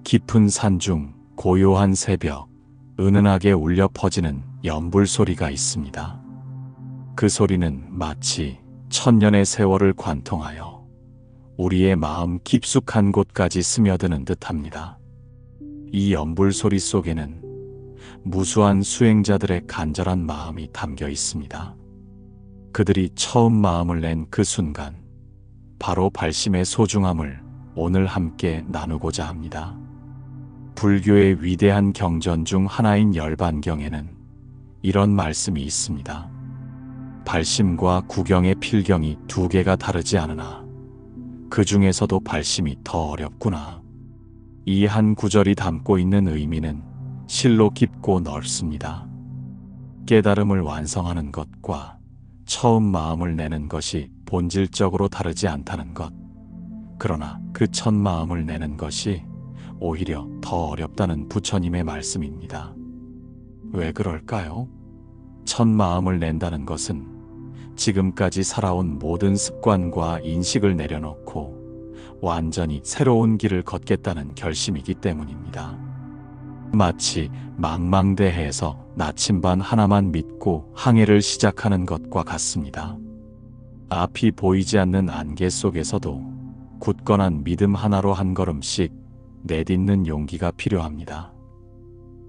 깊은 산중 고요한 새벽, 은은하게 울려 퍼지는 연불 소리가 있습니다. 그 소리는 마치 천년의 세월을 관통하여 우리의 마음 깊숙한 곳까지 스며드는 듯합니다. 이 연불 소리 속에는 무수한 수행자들의 간절한 마음이 담겨 있습니다. 그들이 처음 마음을 낸 그 순간, 바로 발심의 소중함을 오늘 함께 나누고자 합니다. 불교의 위대한 경전 중 하나인 열반경에는 이런 말씀이 있습니다. 발심과 구경의 필경이 두 개가 다르지 않으나 그 중에서도 발심이 더 어렵구나. 이 한 구절이 담고 있는 의미는 실로 깊고 넓습니다. 깨달음을 완성하는 것과 처음 마음을 내는 것이 본질적으로 다르지 않다는 것. 그러나 그 첫 마음을 내는 것이 오히려 더 어렵다는 부처님의 말씀입니다. 왜 그럴까요? 첫 마음을 낸다는 것은 지금까지 살아온 모든 습관과 인식을 내려놓고 완전히 새로운 길을 걷겠다는 결심이기 때문입니다. 마치 망망대해에서 나침반 하나만 믿고 항해를 시작하는 것과 같습니다. 앞이 보이지 않는 안개 속에서도 굳건한 믿음 하나로 한 걸음씩 내딛는 용기가 필요합니다.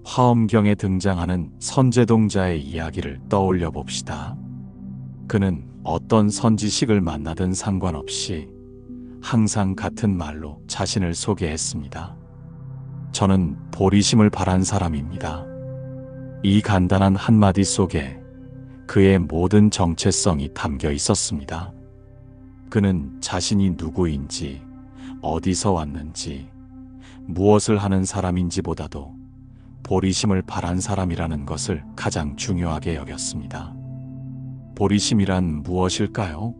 화엄경에 등장하는 선제동자의 이야기를 떠올려 봅시다. 그는 어떤 선지식을 만나든 상관없이 항상 같은 말로 자신을 소개했습니다. 저는 보리심을 바란 사람입니다. 이 간단한 한마디 속에 그의 모든 정체성이 담겨 있었습니다. 그는 자신이 누구인지, 어디서 왔는지, 무엇을 하는 사람인지보다도 보리심을 바란 사람이라는 것을 가장 중요하게 여겼습니다. 보리심이란 무엇일까요?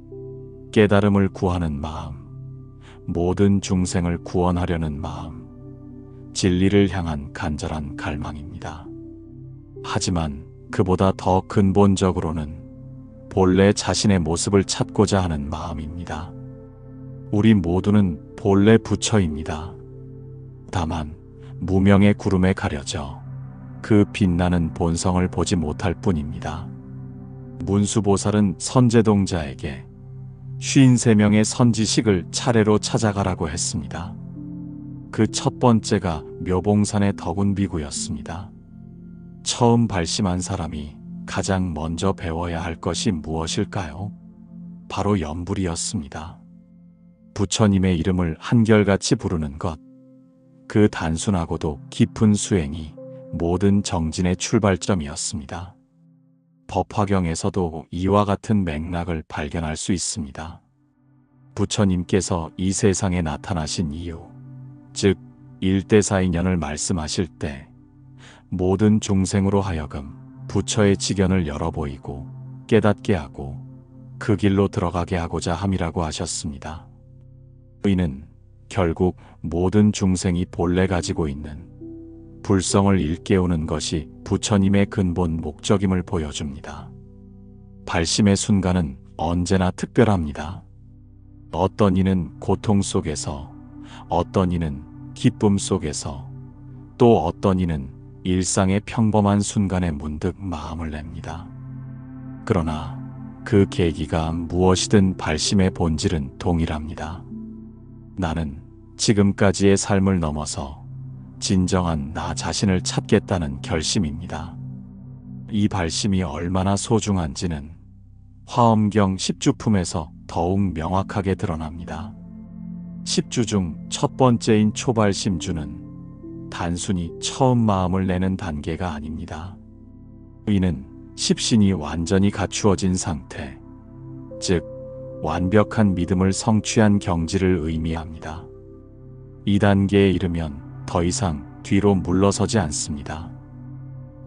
깨달음을 구하는 마음, 모든 중생을 구원하려는 마음, 진리를 향한 간절한 갈망입니다. 하지만 그보다 더 근본적으로는 본래 자신의 모습을 찾고자 하는 마음입니다. 우리 모두는 본래 부처입니다. 다만 무명의 구름에 가려져 그 빛나는 본성을 보지 못할 뿐입니다. 문수보살은 선제동자에게 53명의 선지식을 차례로 찾아가라고 했습니다. 그 첫 번째가 묘봉산의 덕운비구였습니다. 처음 발심한 사람이 가장 먼저 배워야 할 것이 무엇일까요? 바로 연불이었습니다. 부처님의 이름을 한결같이 부르는 것, 그 단순하고도 깊은 수행이 모든 정진의 출발점이었습니다. 법화경에서도 이와 같은 맥락을 발견할 수 있습니다. 부처님께서 이 세상에 나타나신 이유, 즉 일대사인연을 말씀하실 때 모든 중생으로 하여금 부처의 지견을 열어보이고 깨닫게 하고 그 길로 들어가게 하고자 함이라고 하셨습니다. 이는 결국 모든 중생이 본래 가지고 있는 불성을 일깨우는 것이 부처님의 근본 목적임을 보여줍니다. 발심의 순간은 언제나 특별합니다. 어떤 이는 고통 속에서, 어떤 이는 기쁨 속에서, 또 어떤 이는 일상의 평범한 순간에 문득 마음을 냅니다. 그러나 그 계기가 무엇이든 발심의 본질은 동일합니다. 나는 지금까지의 삶을 넘어서 진정한 나 자신을 찾겠다는 결심입니다. 이 발심이 얼마나 소중한지는 화엄경 10주품에서 더욱 명확하게 드러납니다. 10주 중 첫 번째인 초발심주는 단순히 처음 마음을 내는 단계가 아닙니다. 이는 십신이 완전히 갖추어진 상태, 즉 완벽한 믿음을 성취한 경지를 의미합니다. 이 단계에 이르면 더 이상 뒤로 물러서지 않습니다.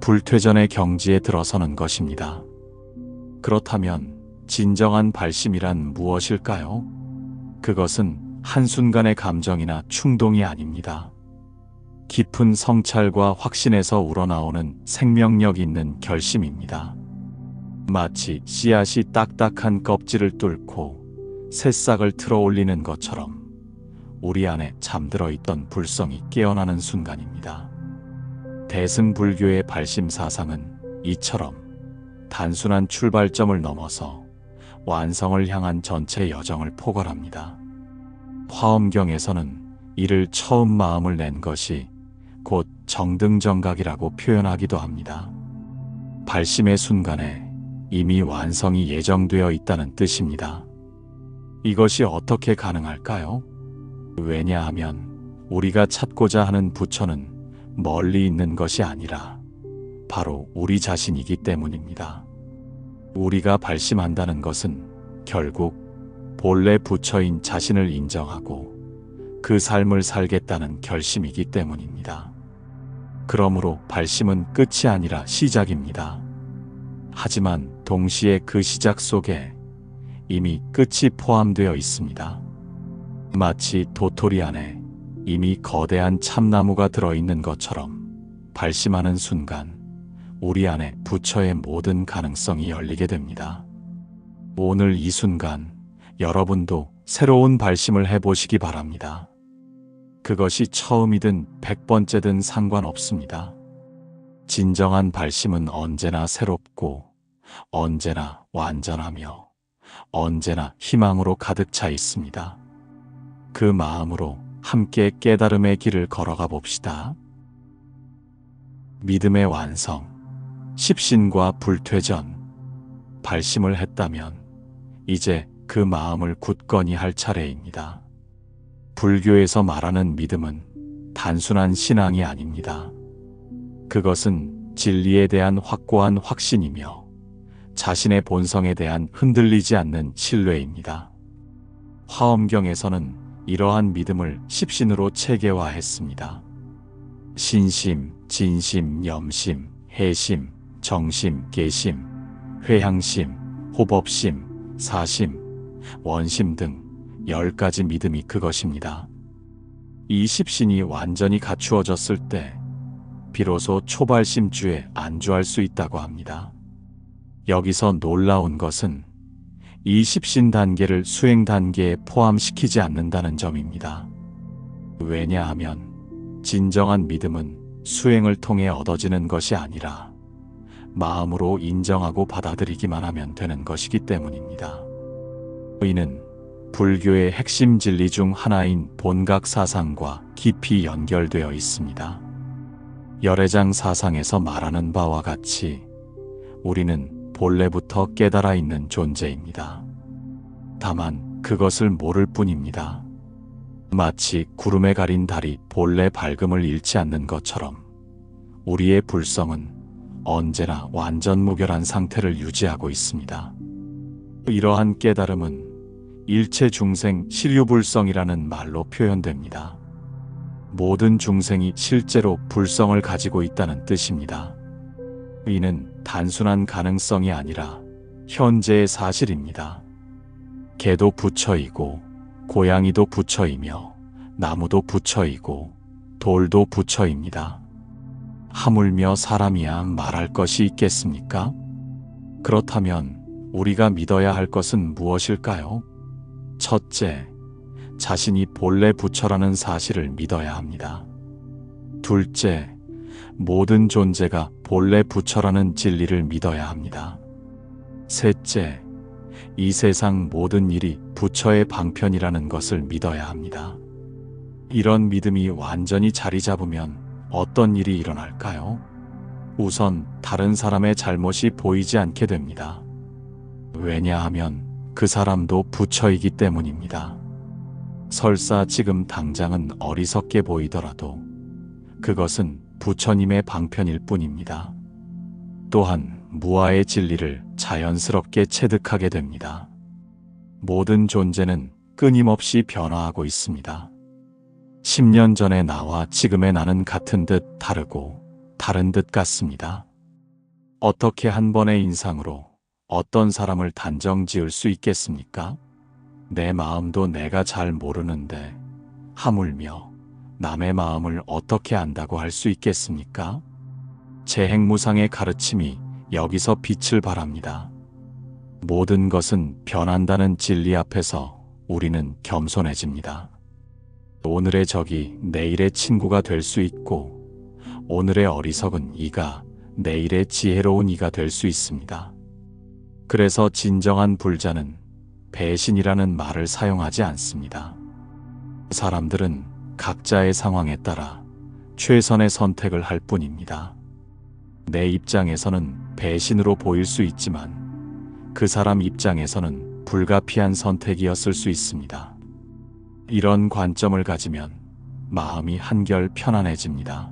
불퇴전의 경지에 들어서는 것입니다. 그렇다면 진정한 발심이란 무엇일까요? 그것은 한순간의 감정이나 충동이 아닙니다. 깊은 성찰과 확신에서 우러나오는 생명력 있는 결심입니다. 마치 씨앗이 딱딱한 껍질을 뚫고 새싹을 틀어 올리는 것처럼 우리 안에 잠들어 있던 불성이 깨어나는 순간입니다. 대승불교의 발심 사상은 이처럼 단순한 출발점을 넘어서 완성을 향한 전체 여정을 포괄합니다. 화엄경에서는 이를 처음 마음을 낸 것이 곧 정등정각이라고 표현하기도 합니다. 발심의 순간에 이미 완성이 예정되어 있다는 뜻입니다. 이것이 어떻게 가능할까요? 왜냐하면 우리가 찾고자 하는 부처는 멀리 있는 것이 아니라 바로 우리 자신이기 때문입니다. 우리가 발심한다는 것은 결국 본래 부처인 자신을 인정하고 그 삶을 살겠다는 결심이기 때문입니다. 그러므로 발심은 끝이 아니라 시작입니다. 하지만 동시에 그 시작 속에 이미 끝이 포함되어 있습니다. 마치 도토리 안에 이미 거대한 참나무가 들어있는 것처럼 발심하는 순간 우리 안에 부처의 모든 가능성이 열리게 됩니다. 오늘 이 순간 여러분도 새로운 발심을 해보시기 바랍니다. 그것이 처음이든 100번째든 상관없습니다. 진정한 발심은 언제나 새롭고 언제나 완전하며 언제나 희망으로 가득 차 있습니다. 그 마음으로 함께 깨달음의 길을 걸어가 봅시다. 믿음의 완성, 십신과 불퇴전, 발심을 했다면 이제 그 마음을 굳건히 할 차례입니다. 불교에서 말하는 믿음은 단순한 신앙이 아닙니다. 그것은 진리에 대한 확고한 확신이며 자신의 본성에 대한 흔들리지 않는 신뢰입니다. 화엄경에서는 이러한 믿음을 십신으로 체계화했습니다. 신심, 진심, 염심, 해심, 정심, 계심, 회향심, 호법심, 사심, 원심 등 10가지 믿음이 그것입니다. 이 십신이 완전히 갖추어졌을 때 비로소 초발심주에 안주할 수 있다고 합니다. 여기서 놀라운 것은 이 십신 단계를 수행 단계에 포함시키지 않는다는 점입니다. 왜냐하면 진정한 믿음은 수행을 통해 얻어지는 것이 아니라 마음으로 인정하고 받아들이기만 하면 되는 것이기 때문입니다. 이는 불교의 핵심 진리 중 하나인 본각 사상과 깊이 연결되어 있습니다. 열애장 사상에서 말하는 바와 같이 우리는 본래부터 깨달아 있는 존재입니다. 다만 그것을 모를 뿐입니다. 마치 구름에 가린 달이 본래 밝음을 잃지 않는 것처럼 우리의 불성은 언제나 완전 무결한 상태를 유지하고 있습니다. 이러한 깨달음은 일체 중생 실유불성이라는 말로 표현됩니다. 모든 중생이 실제로 불성을 가지고 있다는 뜻입니다. 이는 단순한 가능성이 아니라 현재의 사실입니다. 개도 부처이고 고양이도 부처이며 나무도 부처이고 돌도 부처입니다. 하물며 사람이야 말할 것이 있겠습니까? 그렇다면 우리가 믿어야 할 것은 무엇일까요? 첫째, 자신이 본래 부처라는 사실을 믿어야 합니다. 둘째, 모든 존재가 본래 부처라는 진리를 믿어야 합니다. 셋째, 이 세상 모든 일이 부처의 방편이라는 것을 믿어야 합니다. 이런 믿음이 완전히 자리 잡으면 어떤 일이 일어날까요? 우선 다른 사람의 잘못이 보이지 않게 됩니다. 왜냐하면 그 사람도 부처이기 때문입니다. 설사 지금 당장은 어리석게 보이더라도 그것은 부처님의 방편일 뿐입니다. 또한 무아의 진리를 자연스럽게 체득하게 됩니다. 모든 존재는 끊임없이 변화하고 있습니다. 10년 전의 나와 지금의 나는 같은 듯 다르고 다른 듯 같습니다. 어떻게 한 번의 인상으로 어떤 사람을 단정 지을 수 있겠습니까? 내 마음도 내가 잘 모르는데 하물며 남의 마음을 어떻게 안다고 할 수 있겠습니까? 재행무상의 가르침이 여기서 빛을 발합니다. 모든 것은 변한다는 진리 앞에서 우리는 겸손해집니다. 오늘의 적이 내일의 친구가 될 수 있고, 오늘의 어리석은 이가 내일의 지혜로운 이가 될 수 있습니다. 그래서 진정한 불자는 배신이라는 말을 사용하지 않습니다. 사람들은 각자의 상황에 따라 최선의 선택을 할 뿐입니다. 내 입장에서는 배신으로 보일 수 있지만 그 사람 입장에서는 불가피한 선택이었을 수 있습니다. 이런 관점을 가지면 마음이 한결 편안해집니다.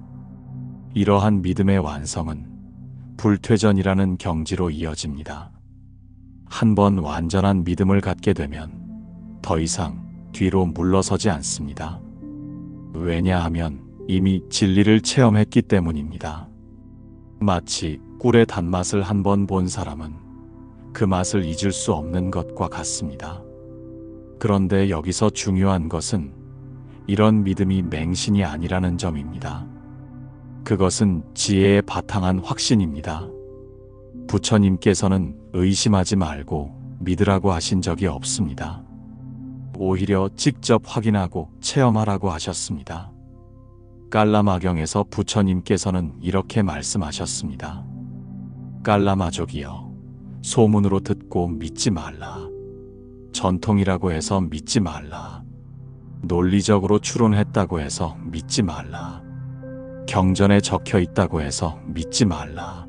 이러한 믿음의 완성은 불퇴전이라는 경지로 이어집니다. 한번 완전한 믿음을 갖게 되면 더 이상 뒤로 물러서지 않습니다. 왜냐하면 이미 진리를 체험했기 때문입니다. 마치 꿀의 단맛을 한번 본 사람은 그 맛을 잊을 수 없는 것과 같습니다. 그런데 여기서 중요한 것은 이런 믿음이 맹신이 아니라는 점입니다. 그것은 지혜에 바탕한 확신입니다. 부처님께서는 의심하지 말고 믿으라고 하신 적이 없습니다. 오히려 직접 확인하고 체험하라고 하셨습니다. 깔라마경에서 부처님께서는 이렇게 말씀하셨습니다. 깔라마족이여, 소문으로 듣고 믿지 말라. 전통이라고 해서 믿지 말라. 논리적으로 추론했다고 해서 믿지 말라. 경전에 적혀 있다고 해서 믿지 말라.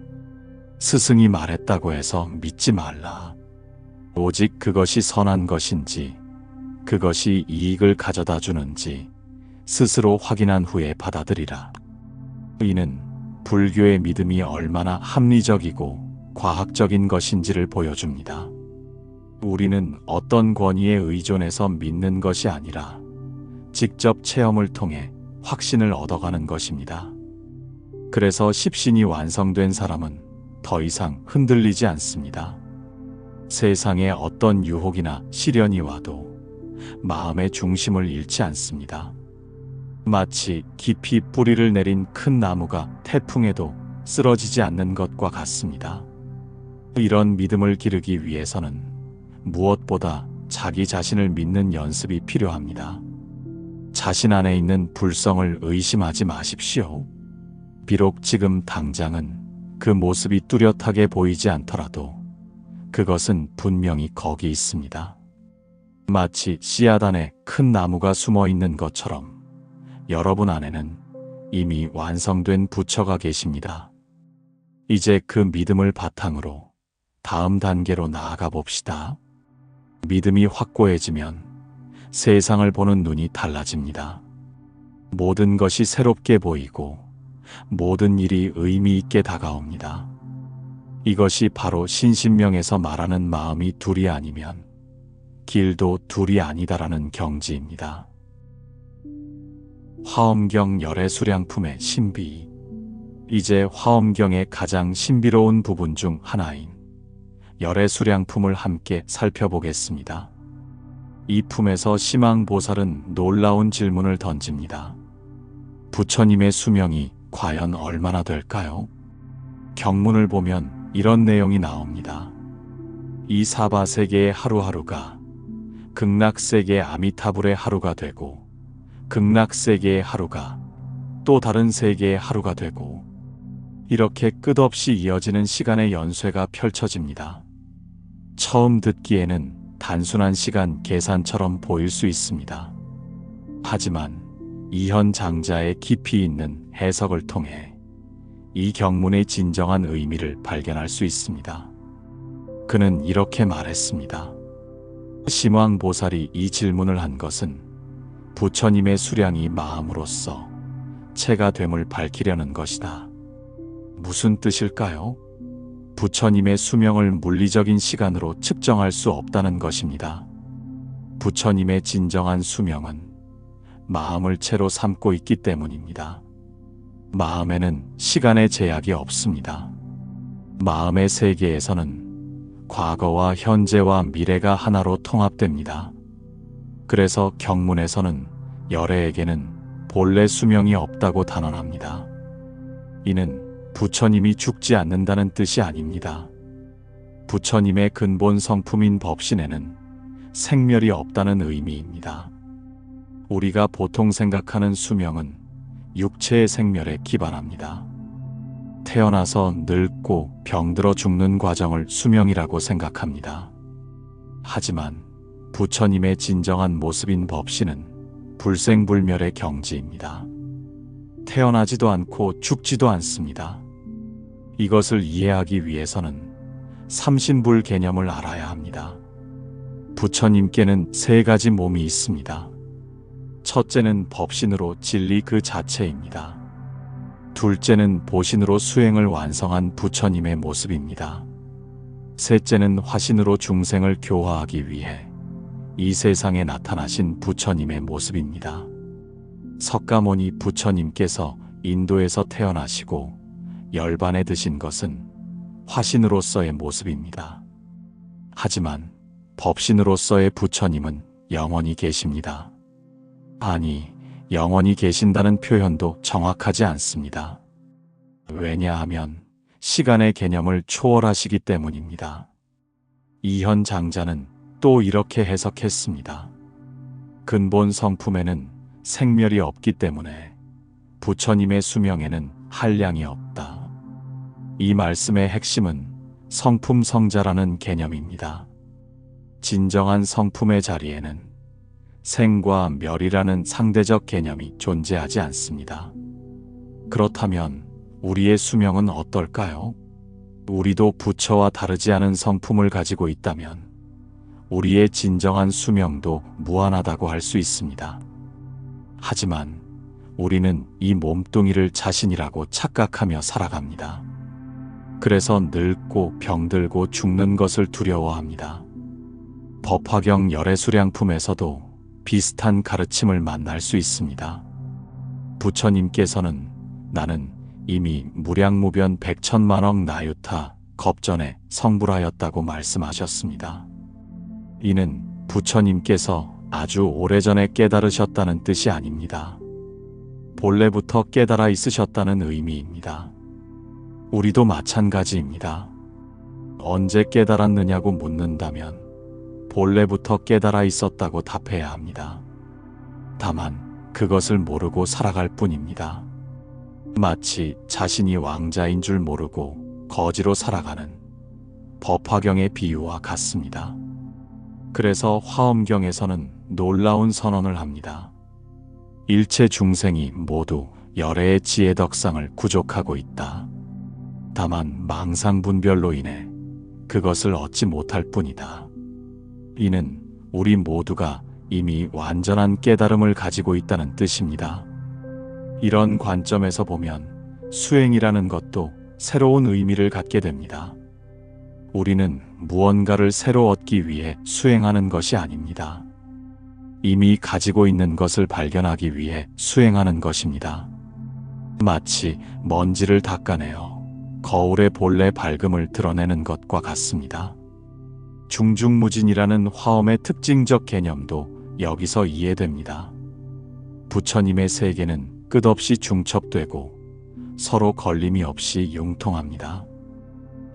스승이 말했다고 해서 믿지 말라. 오직 그것이 선한 것인지, 그것이 이익을 가져다 주는지 스스로 확인한 후에 받아들이라. 이는 불교의 믿음이 얼마나 합리적이고 과학적인 것인지를 보여줍니다. 우리는 어떤 권위에 의존해서 믿는 것이 아니라 직접 체험을 통해 확신을 얻어가는 것입니다. 그래서 십신이 완성된 사람은 더 이상 흔들리지 않습니다. 세상에 어떤 유혹이나 시련이 와도 마음의 중심을 잃지 않습니다. 마치 깊이 뿌리를 내린 큰 나무가 태풍에도 쓰러지지 않는 것과 같습니다. 이런 믿음을 기르기 위해서는 무엇보다 자기 자신을 믿는 연습이 필요합니다. 자신 안에 있는 불성을 의심하지 마십시오. 비록 지금 당장은 그 모습이 뚜렷하게 보이지 않더라도 그것은 분명히 거기 있습니다. 마치 씨앗 안에 큰 나무가 숨어 있는 것처럼 여러분 안에는 이미 완성된 부처가 계십니다. 이제 그 믿음을 바탕으로 다음 단계로 나아가 봅시다. 믿음이 확고해지면 세상을 보는 눈이 달라집니다. 모든 것이 새롭게 보이고 모든 일이 의미 있게 다가옵니다. 이것이 바로 신신명에서 말하는 마음이 둘이 아니면 길도 둘이 아니다라는 경지입니다. 화엄경 열애 수량품의 신비. 이제 화엄경의 가장 신비로운 부분 중 하나인 열애 수량품을 함께 살펴보겠습니다. 이 품에서 심왕보살은 놀라운 질문을 던집니다. 부처님의 수명이 과연 얼마나 될까요? 경문을 보면 이런 내용이 나옵니다. 이 사바세계의 하루하루가 극락세계의 아미타불의 하루가 되고 극락세계의 하루가 또 다른 세계의 하루가 되고 이렇게 끝없이 이어지는 시간의 연쇄가 펼쳐집니다. 처음 듣기에는 단순한 시간 계산처럼 보일 수 있습니다. 하지만 이현 장자의 깊이 있는 해석을 통해 이 경문의 진정한 의미를 발견할 수 있습니다. 그는 이렇게 말했습니다. 심왕보살이 이 질문을 한 것은 부처님의 수량이 마음으로써 체가 됨을 밝히려는 것이다. 무슨 뜻일까요? 부처님의 수명을 물리적인 시간으로 측정할 수 없다는 것입니다. 부처님의 진정한 수명은 마음을 채로 삼고 있기 때문입니다. 마음에는 시간의 제약이 없습니다. 마음의 세계에서는 과거와 현재와 미래가 하나로 통합됩니다. 그래서 경문에서는 열애에게는 본래 수명이 없다고 단언합니다. 이는 부처님이 죽지 않는다는 뜻이 아닙니다. 부처님의 근본 성품인 법신에는 생멸이 없다는 의미입니다. 우리가 보통 생각하는 수명은 육체의 생멸에 기반합니다. 태어나서 늙고 병들어 죽는 과정을 수명이라고 생각합니다. 하지만 부처님의 진정한 모습인 법신은 불생불멸의 경지입니다. 태어나지도 않고 죽지도 않습니다. 이것을 이해하기 위해서는 삼신불 개념을 알아야 합니다. 부처님께는 세 가지 몸이 있습니다. 첫째는 법신으로 진리 그 자체입니다. 둘째는 보신으로 수행을 완성한 부처님의 모습입니다. 셋째는 화신으로 중생을 교화하기 위해 이 세상에 나타나신 부처님의 모습입니다. 석가모니 부처님께서 인도에서 태어나시고 열반에 드신 것은 화신으로서의 모습입니다. 하지만 법신으로서의 부처님은 영원히 계십니다. 아니, 영원히 계신다는 표현도 정확하지 않습니다. 왜냐하면 시간의 개념을 초월하시기 때문입니다. 이현 장자는 또 이렇게 해석했습니다. 근본 성품에는 생멸이 없기 때문에 부처님의 수명에는 한량이 없다. 이 말씀의 핵심은 성품성자라는 개념입니다. 진정한 성품의 자리에는 생과 멸이라는 상대적 개념이 존재하지 않습니다. 그렇다면 우리의 수명은 어떨까요? 우리도 부처와 다르지 않은 성품을 가지고 있다면 우리의 진정한 수명도 무한하다고 할 수 있습니다. 하지만 우리는 이 몸뚱이를 자신이라고 착각하며 살아갑니다. 그래서 늙고 병들고 죽는 것을 두려워합니다. 법화경 열애수량품에서도 비슷한 가르침을 만날 수 있습니다. 부처님께서는 나는 이미 무량무변 백천만억 나유타 겁전에 성불하였다고 말씀하셨습니다. 이는 부처님께서 아주 오래전에 깨달으셨다는 뜻이 아닙니다. 본래부터 깨달아 있으셨다는 의미입니다. 우리도 마찬가지입니다. 언제 깨달았느냐고 묻는다면 본래부터 깨달아 있었다고 답해야 합니다. 다만 그것을 모르고 살아갈 뿐입니다. 마치 자신이 왕자인 줄 모르고 거지로 살아가는 법화경의 비유와 같습니다. 그래서 화엄경에서는 놀라운 선언을 합니다. 일체 중생이 모두 열애의 지혜덕상을 구족하고 있다. 다만 망상분별로 인해 그것을 얻지 못할 뿐이다. 이는 우리 모두가 이미 완전한 깨달음을 가지고 있다는 뜻입니다. 이런 관점에서 보면 수행이라는 것도 새로운 의미를 갖게 됩니다. 우리는 무언가를 새로 얻기 위해 수행하는 것이 아닙니다. 이미 가지고 있는 것을 발견하기 위해 수행하는 것입니다. 마치 먼지를 닦아내어 거울의 본래 밝음을 드러내는 것과 같습니다. 중중무진이라는 화엄의 특징적 개념도 여기서 이해됩니다. 부처님의 세계는 끝없이 중첩되고 서로 걸림이 없이 융통합니다.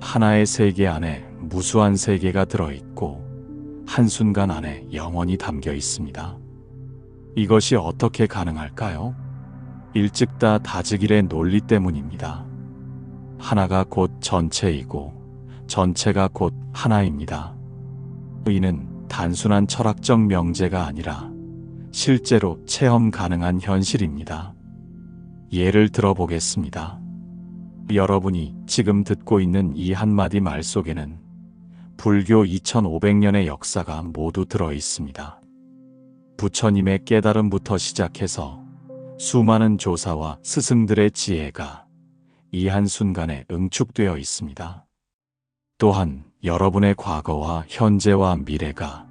하나의 세계 안에 무수한 세계가 들어있고 한순간 안에 영원히 담겨 있습니다. 이것이 어떻게 가능할까요? 일즉다 다즉일의 논리 때문입니다. 하나가 곧 전체이고 전체가 곧 하나입니다. 이는 단순한 철학적 명제가 아니라 실제로 체험 가능한 현실입니다. 예를 들어보겠습니다. 여러분이 지금 듣고 있는 이 한마디 말 속에는 불교 2500년의 역사가 모두 들어 있습니다. 부처님의 깨달음부터 시작해서 수많은 조사와 스승들의 지혜가 이 한순간에 응축되어 있습니다. 또한 여러분의 과거와 현재와 미래가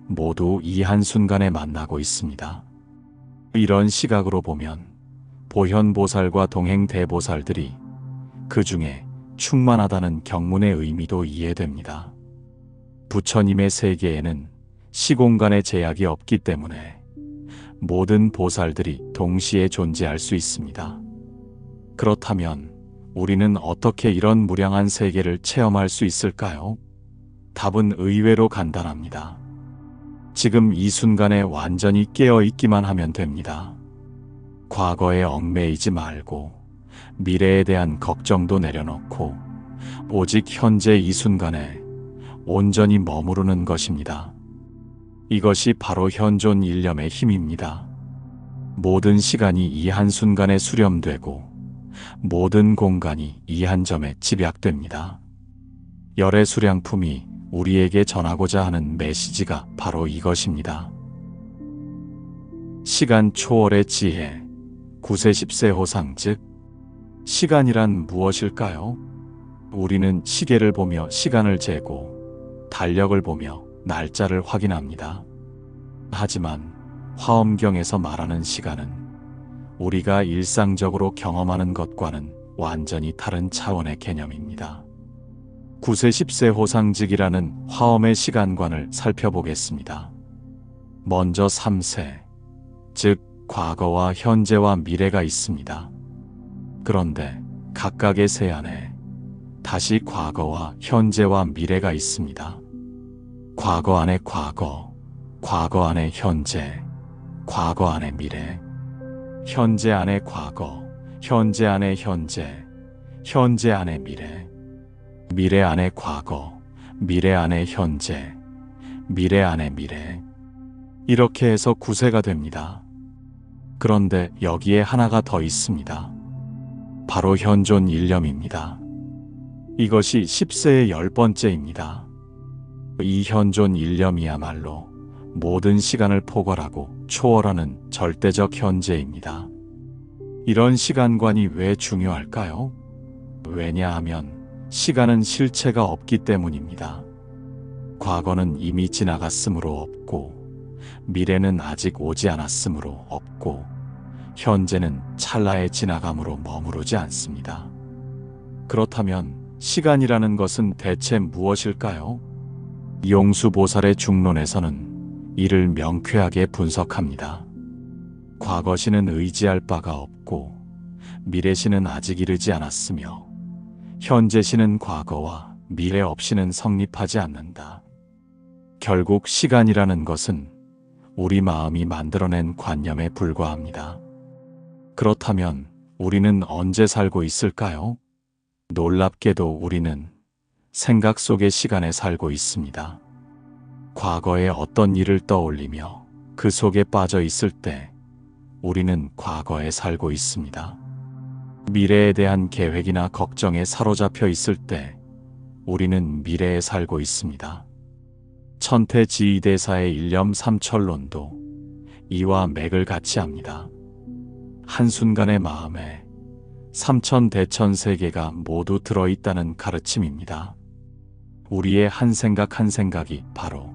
모두 이 한순간에 만나고 있습니다. 이런 시각으로 보면 보현보살과 동행대보살들이 그 중에 충만하다는 경문의 의미도 이해됩니다. 부처님의 세계에는 시공간의 제약이 없기 때문에 모든 보살들이 동시에 존재할 수 있습니다. 그렇다면 우리는 어떻게 이런 무량한 세계를 체험할 수 있을까요? 답은 의외로 간단합니다. 지금 이 순간에 완전히 깨어 있기만 하면 됩니다. 과거에 얽매이지 말고 미래에 대한 걱정도 내려놓고 오직 현재 이 순간에 온전히 머무르는 것입니다. 이것이 바로 현존 일념의 힘입니다. 모든 시간이 이 한순간에 수렴되고 모든 공간이 이 한 점에 집약됩니다. 열의 수량품이 우리에게 전하고자 하는 메시지가 바로 이것입니다. 시간 초월의 지혜, 9세 10세 호상 즉 시간이란 무엇일까요? 우리는 시계를 보며 시간을 재고 달력을 보며 날짜를 확인합니다. 하지만 화엄경에서 말하는 시간은 우리가 일상적으로 경험하는 것과는 완전히 다른 차원의 개념입니다. 9세 10세 호상직이라는 화엄의 시간관을 살펴보겠습니다. 먼저 3세, 즉 과거와 현재와 미래가 있습니다. 그런데 각각의 세 안에 다시 과거와 현재와 미래가 있습니다. 과거 안에 과거, 과거 안에 현재, 과거 안에 미래, 현재 안에 과거, 현재 안에 현재, 현재 안에 미래, 미래 안에 과거, 미래 안에 현재, 미래 안에 미래. 이렇게 해서 9세가 됩니다. 그런데 여기에 하나가 더 있습니다. 바로 현존 일념입니다. 이것이 10세의 10번째입니다. 이 현존 일념이야말로 모든 시간을 포괄하고 초월하는 절대적 현재입니다. 이런 시간관이 왜 중요할까요? 왜냐하면 시간은 실체가 없기 때문입니다. 과거는 이미 지나갔으므로 없고, 미래는 아직 오지 않았으므로 없고, 현재는 찰나의 지나감으로 머무르지 않습니다. 그렇다면 시간이라는 것은 대체 무엇일까요? 용수보살의 중론에서는 이를 명쾌하게 분석합니다. 과거시는 의지할 바가 없고, 미래시는 아직 이르지 않았으며, 현재시는 과거와 미래 없이는 성립하지 않는다. 결국 시간이라는 것은 우리 마음이 만들어낸 관념에 불과합니다. 그렇다면 우리는 언제 살고 있을까요? 놀랍게도 우리는 생각 속의 시간에 살고 있습니다. 과거의 어떤 일을 떠올리며 그 속에 빠져 있을 때 우리는 과거에 살고 있습니다. 미래에 대한 계획이나 걱정에 사로잡혀 있을 때 우리는 미래에 살고 있습니다. 천태지휘대사의 일념 삼철론도 이와 맥을 같이 합니다. 한순간의 마음에 삼천대천 세계가 모두 들어있다는 가르침입니다. 우리의 한 생각 한 생각이 바로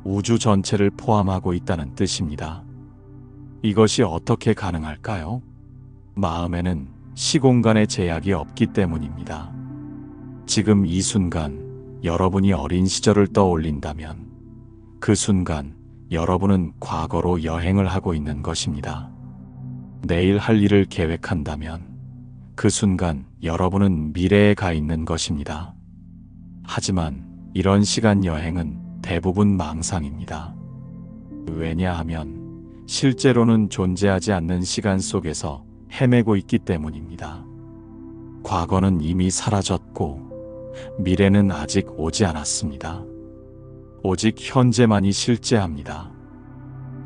우주 전체를 포함하고 있다는 뜻입니다. 이것이 어떻게 가능할까요? 마음에는 시공간의 제약이 없기 때문입니다. 지금 이 순간 여러분이 어린 시절을 떠올린다면 그 순간 여러분은 과거로 여행을 하고 있는 것입니다. 내일 할 일을 계획한다면 그 순간 여러분은 미래에 가 있는 것입니다. 하지만 이런 시간 여행은 대부분 망상입니다. 왜냐하면 실제로는 존재하지 않는 시간 속에서 헤매고 있기 때문입니다. 과거는 이미 사라졌고 미래는 아직 오지 않았습니다. 오직 현재만이 실제합니다.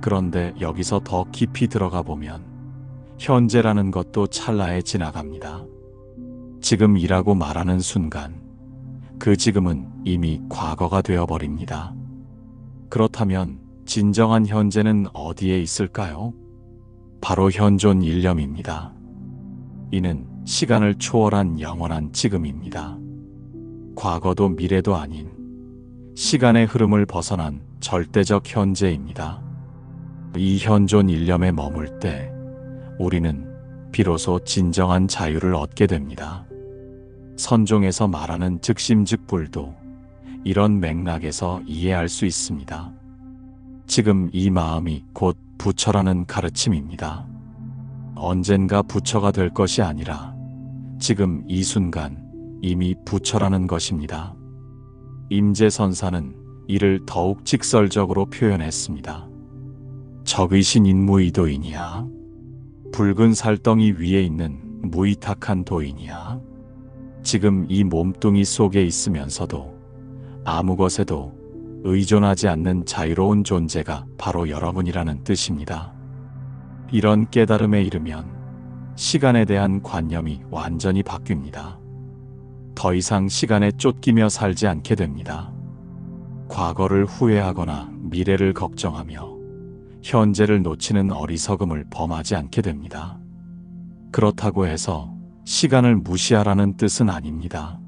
그런데 여기서 더 깊이 들어가 보면 현재라는 것도 찰나에 지나갑니다. 지금이라고 말하는 순간 그 지금은 이미 과거가 되어버립니다. 그렇다면 진정한 현재는 어디에 있을까요? 바로 현존 일념입니다. 이는 시간을 초월한 영원한 지금입니다. 과거도 미래도 아닌 시간의 흐름을 벗어난 절대적 현재입니다. 이 현존 일념에 머물 때 우리는 비로소 진정한 자유를 얻게 됩니다. 선종에서 말하는 즉심즉불도 이런 맥락에서 이해할 수 있습니다. 지금 이 마음이 곧 부처라는 가르침입니다. 언젠가 부처가 될 것이 아니라 지금 이 순간 이미 부처라는 것입니다. 임재선사는 이를 더욱 직설적으로 표현했습니다. 적의신 인무이도인이야. 붉은 살덩이 위에 있는 무의탁한 도인이야. 지금 이 몸뚱이 속에 있으면서도 아무 것에도 의존하지 않는 자유로운 존재가 바로 여러분이라는 뜻입니다. 이런 깨달음에 이르면 시간에 대한 관념이 완전히 바뀝니다. 더 이상 시간에 쫓기며 살지 않게 됩니다. 과거를 후회하거나 미래를 걱정하며 현재를 놓치는 어리석음을 범하지 않게 됩니다. 그렇다고 해서 시간을 무시하라는 뜻은 아닙니다.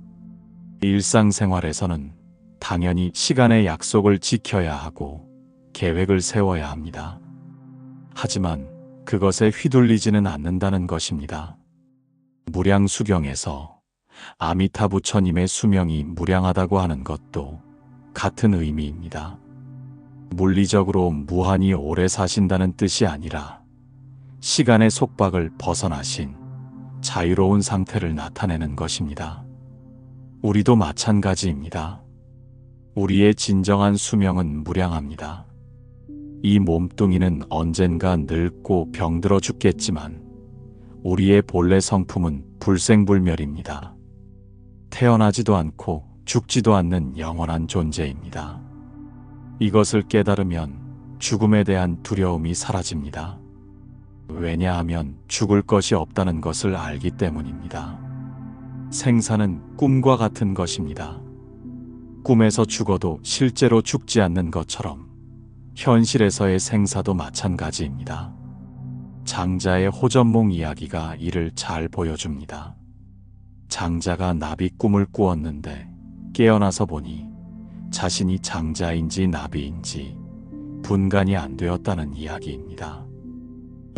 일상생활에서는 당연히 시간의 약속을 지켜야 하고 계획을 세워야 합니다. 하지만 그것에 휘둘리지는 않는다는 것입니다. 무량수경에서 아미타 부처님의 수명이 무량하다고 하는 것도 같은 의미입니다. 물리적으로 무한히 오래 사신다는 뜻이 아니라 시간의 속박을 벗어나신 자유로운 상태를 나타내는 것입니다. 우리도 마찬가지입니다. 우리의 진정한 수명은 무량합니다. 이 몸뚱이는 언젠가 늙고 병들어 죽겠지만 우리의 본래 성품은 불생불멸입니다. 태어나지도 않고 죽지도 않는 영원한 존재입니다. 이것을 깨달으면 죽음에 대한 두려움이 사라집니다. 왜냐하면 죽을 것이 없다는 것을 알기 때문입니다. 생사는 꿈과 같은 것입니다. 꿈에서 죽어도 실제로 죽지 않는 것처럼 현실에서의 생사도 마찬가지입니다. 장자의 호전몽 이야기가 이를 잘 보여줍니다. 장자가 나비 꿈을 꾸었는데 깨어나서 보니 자신이 장자인지 나비인지 분간이 안 되었다는 이야기입니다.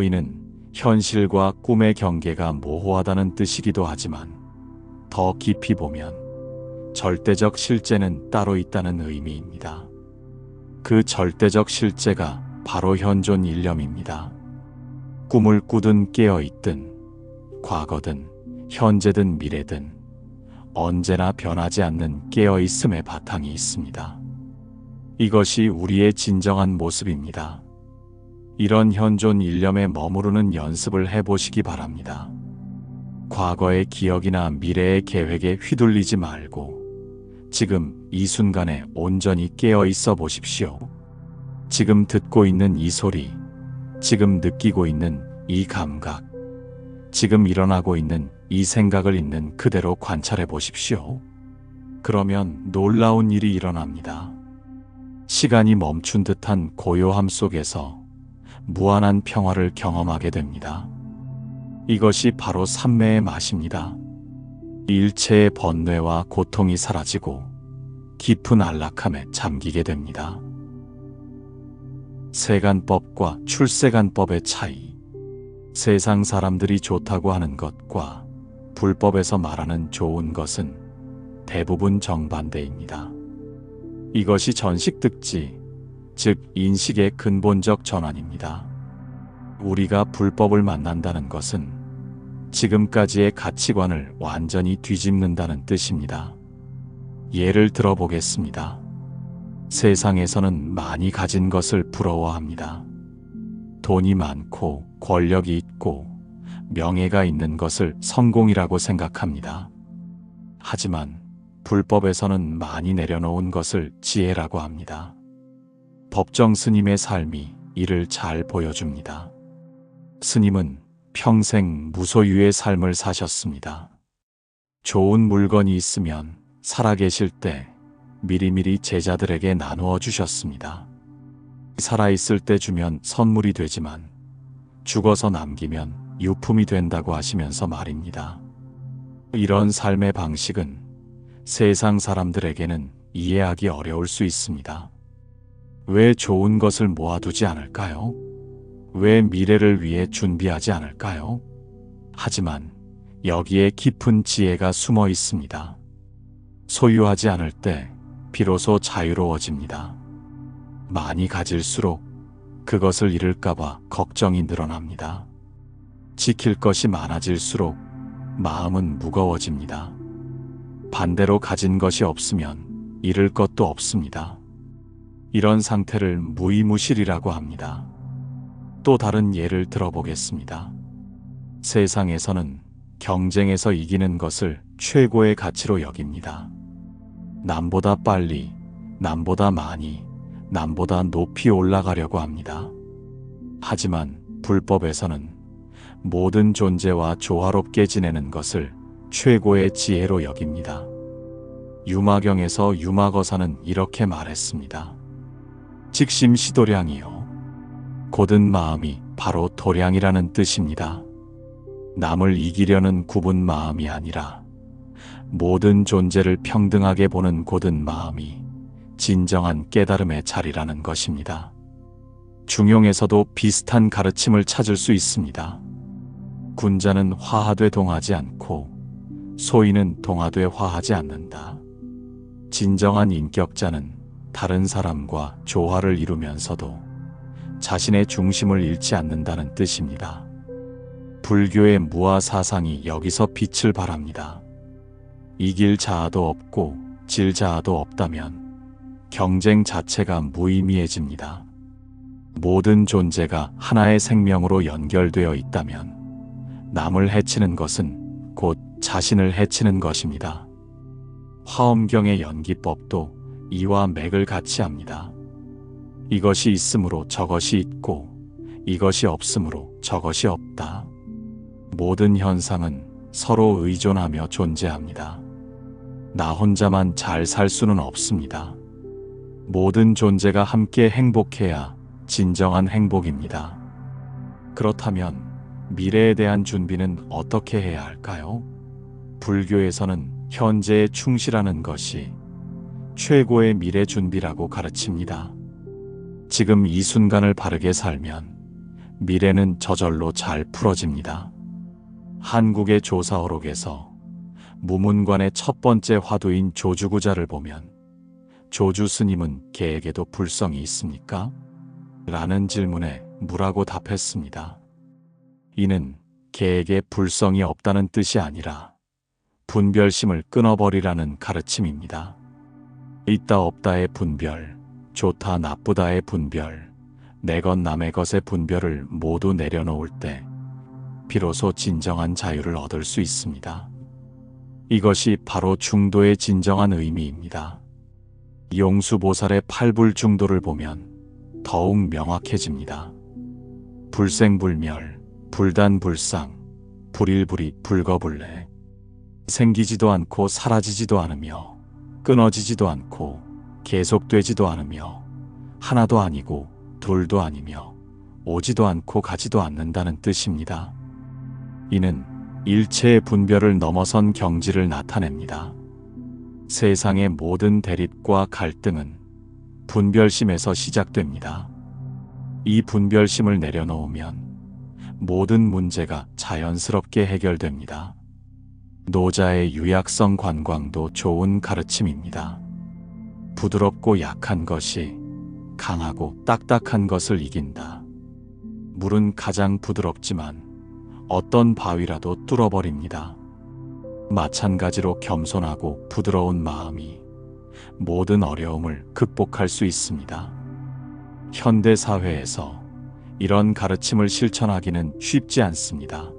이는 현실과 꿈의 경계가 모호하다는 뜻이기도 하지만 더 깊이 보면 절대적 실제는 따로 있다는 의미입니다. 그 절대적 실제가 바로 현존 일념입니다. 꿈을 꾸든 깨어있든 과거든 현재든 미래든 언제나 변하지 않는 깨어있음의 바탕이 있습니다. 이것이 우리의 진정한 모습입니다. 이런 현존 일념에 머무르는 연습을 해보시기 바랍니다. 과거의 기억이나 미래의 계획에 휘둘리지 말고 지금 이 순간에 온전히 깨어 있어 보십시오. 지금 듣고 있는 이 소리, 지금 느끼고 있는 이 감각, 지금 일어나고 있는 이 생각을 있는 그대로 관찰해 보십시오. 그러면 놀라운 일이 일어납니다. 시간이 멈춘 듯한 고요함 속에서 무한한 평화를 경험하게 됩니다. 이것이 바로 삼매의 맛입니다. 일체의 번뇌와 고통이 사라지고 깊은 안락함에 잠기게 됩니다. 세간법과 출세간법의 차이. 세상 사람들이 좋다고 하는 것과 불법에서 말하는 좋은 것은 대부분 정반대입니다. 이것이 전식득지, 즉 인식의 근본적 전환입니다. 우리가 불법을 만난다는 것은 지금까지의 가치관을 완전히 뒤집는다는 뜻입니다. 예를 들어보겠습니다. 세상에서는 많이 가진 것을 부러워합니다. 돈이 많고 권력이 있고 명예가 있는 것을 성공이라고 생각합니다. 하지만 불법에서는 많이 내려놓은 것을 지혜라고 합니다. 법정 스님의 삶이 이를 잘 보여줍니다. 스님은 평생 무소유의 삶을 사셨습니다. 좋은 물건이 있으면 살아계실 때 미리미리 제자들에게 나누어 주셨습니다. 살아있을 때 주면 선물이 되지만 죽어서 남기면 유품이 된다고 하시면서 말입니다. 이런 삶의 방식은 세상 사람들에게는 이해하기 어려울 수 있습니다. 왜 좋은 것을 모아두지 않을까요? 왜 미래를 위해 준비하지 않을까요? 하지만 여기에 깊은 지혜가 숨어 있습니다. 소유하지 않을 때 비로소 자유로워집니다. 많이 가질수록 그것을 잃을까봐 걱정이 늘어납니다. 지킬 것이 많아질수록 마음은 무거워집니다. 반대로 가진 것이 없으면 잃을 것도 없습니다. 이런 상태를 무의무실이라고 합니다. 또 다른 예를 들어보겠습니다. 세상에서는 경쟁에서 이기는 것을 최고의 가치로 여깁니다. 남보다 빨리, 남보다 많이, 남보다 높이 올라가려고 합니다. 하지만 불법에서는 모든 존재와 조화롭게 지내는 것을 최고의 지혜로 여깁니다. 유마경에서 유마거사는 이렇게 말했습니다. 직심시도량이요. 곧은 마음이 바로 도량이라는 뜻입니다. 남을 이기려는 굽은 마음이 아니라 모든 존재를 평등하게 보는 곧은 마음이 진정한 깨달음의 자리라는 것입니다. 중용에서도 비슷한 가르침을 찾을 수 있습니다. 군자는 화하되 동하지 않고 소인은 동하되 화하지 않는다. 진정한 인격자는 다른 사람과 조화를 이루면서도 자신의 중심을 잃지 않는다는 뜻입니다. 불교의 무아 사상이 여기서 빛을 발합니다. 이길 자아도 없고 질 자아도 없다면 경쟁 자체가 무의미해집니다. 모든 존재가 하나의 생명으로 연결되어 있다면 남을 해치는 것은 곧 자신을 해치는 것입니다. 화엄경의 연기법도 이와 맥을 같이 합니다. 이것이 있으므로 저것이 있고 이것이 없으므로 저것이 없다. 모든 현상은 서로 의존하며 존재합니다. 나 혼자만 잘 살 수는 없습니다. 모든 존재가 함께 행복해야 진정한 행복입니다. 그렇다면 미래에 대한 준비는 어떻게 해야 할까요? 불교에서는 현재에 충실하는 것이 최고의 미래 준비라고 가르칩니다. 지금 이 순간을 바르게 살면 미래는 저절로 잘 풀어집니다. 한국의 조사어록에서 무문관의 첫 번째 화두인 조주구자를 보면 조주 스님은 개에게도 불성이 있습니까? 라는 질문에 무라고 답했습니다. 이는 개에게 불성이 없다는 뜻이 아니라 분별심을 끊어버리라는 가르침입니다. 있다 없다의 분별, 좋다 나쁘다의 분별, 내 것 남의 것의 분별을 모두 내려놓을 때 비로소 진정한 자유를 얻을 수 있습니다. 이것이 바로 중도의 진정한 의미입니다. 용수보살의 팔불중도를 보면 더욱 명확해집니다. 불생불멸, 불단불상, 불일불이 불거불례. 생기지도 않고 사라지지도 않으며 끊어지지도 않고 계속되지도 않으며 하나도 아니고 둘도 아니며 오지도 않고 가지도 않는다는 뜻입니다. 이는 일체의 분별을 넘어선 경지를 나타냅니다. 세상의 모든 대립과 갈등은 분별심에서 시작됩니다. 이 분별심을 내려놓으면 모든 문제가 자연스럽게 해결됩니다. 노자의 유약성 관광도 좋은 가르침입니다. 부드럽고 약한 것이 강하고 딱딱한 것을 이긴다. 물은 가장 부드럽지만 어떤 바위라도 뚫어버립니다. 마찬가지로 겸손하고 부드러운 마음이 모든 어려움을 극복할 수 있습니다. 현대 사회에서 이런 가르침을 실천하기는 쉽지 않습니다.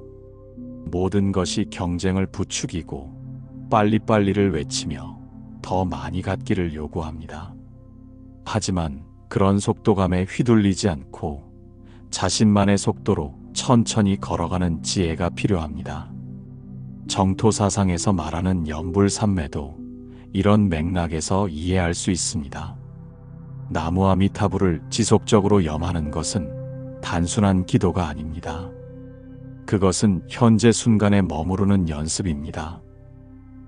모든 것이 경쟁을 부추기고 빨리빨리를 외치며 더 많이 갖기를 요구합니다. 하지만 그런 속도감에 휘둘리지 않고 자신만의 속도로 천천히 걸어가는 지혜가 필요합니다. 정토사상에서 말하는 연불삼매도 이런 맥락에서 이해할 수 있습니다. 나무아미타불을 지속적으로 염하는 것은 단순한 기도가 아닙니다. 그것은 현재 순간에 머무르는 연습입니다.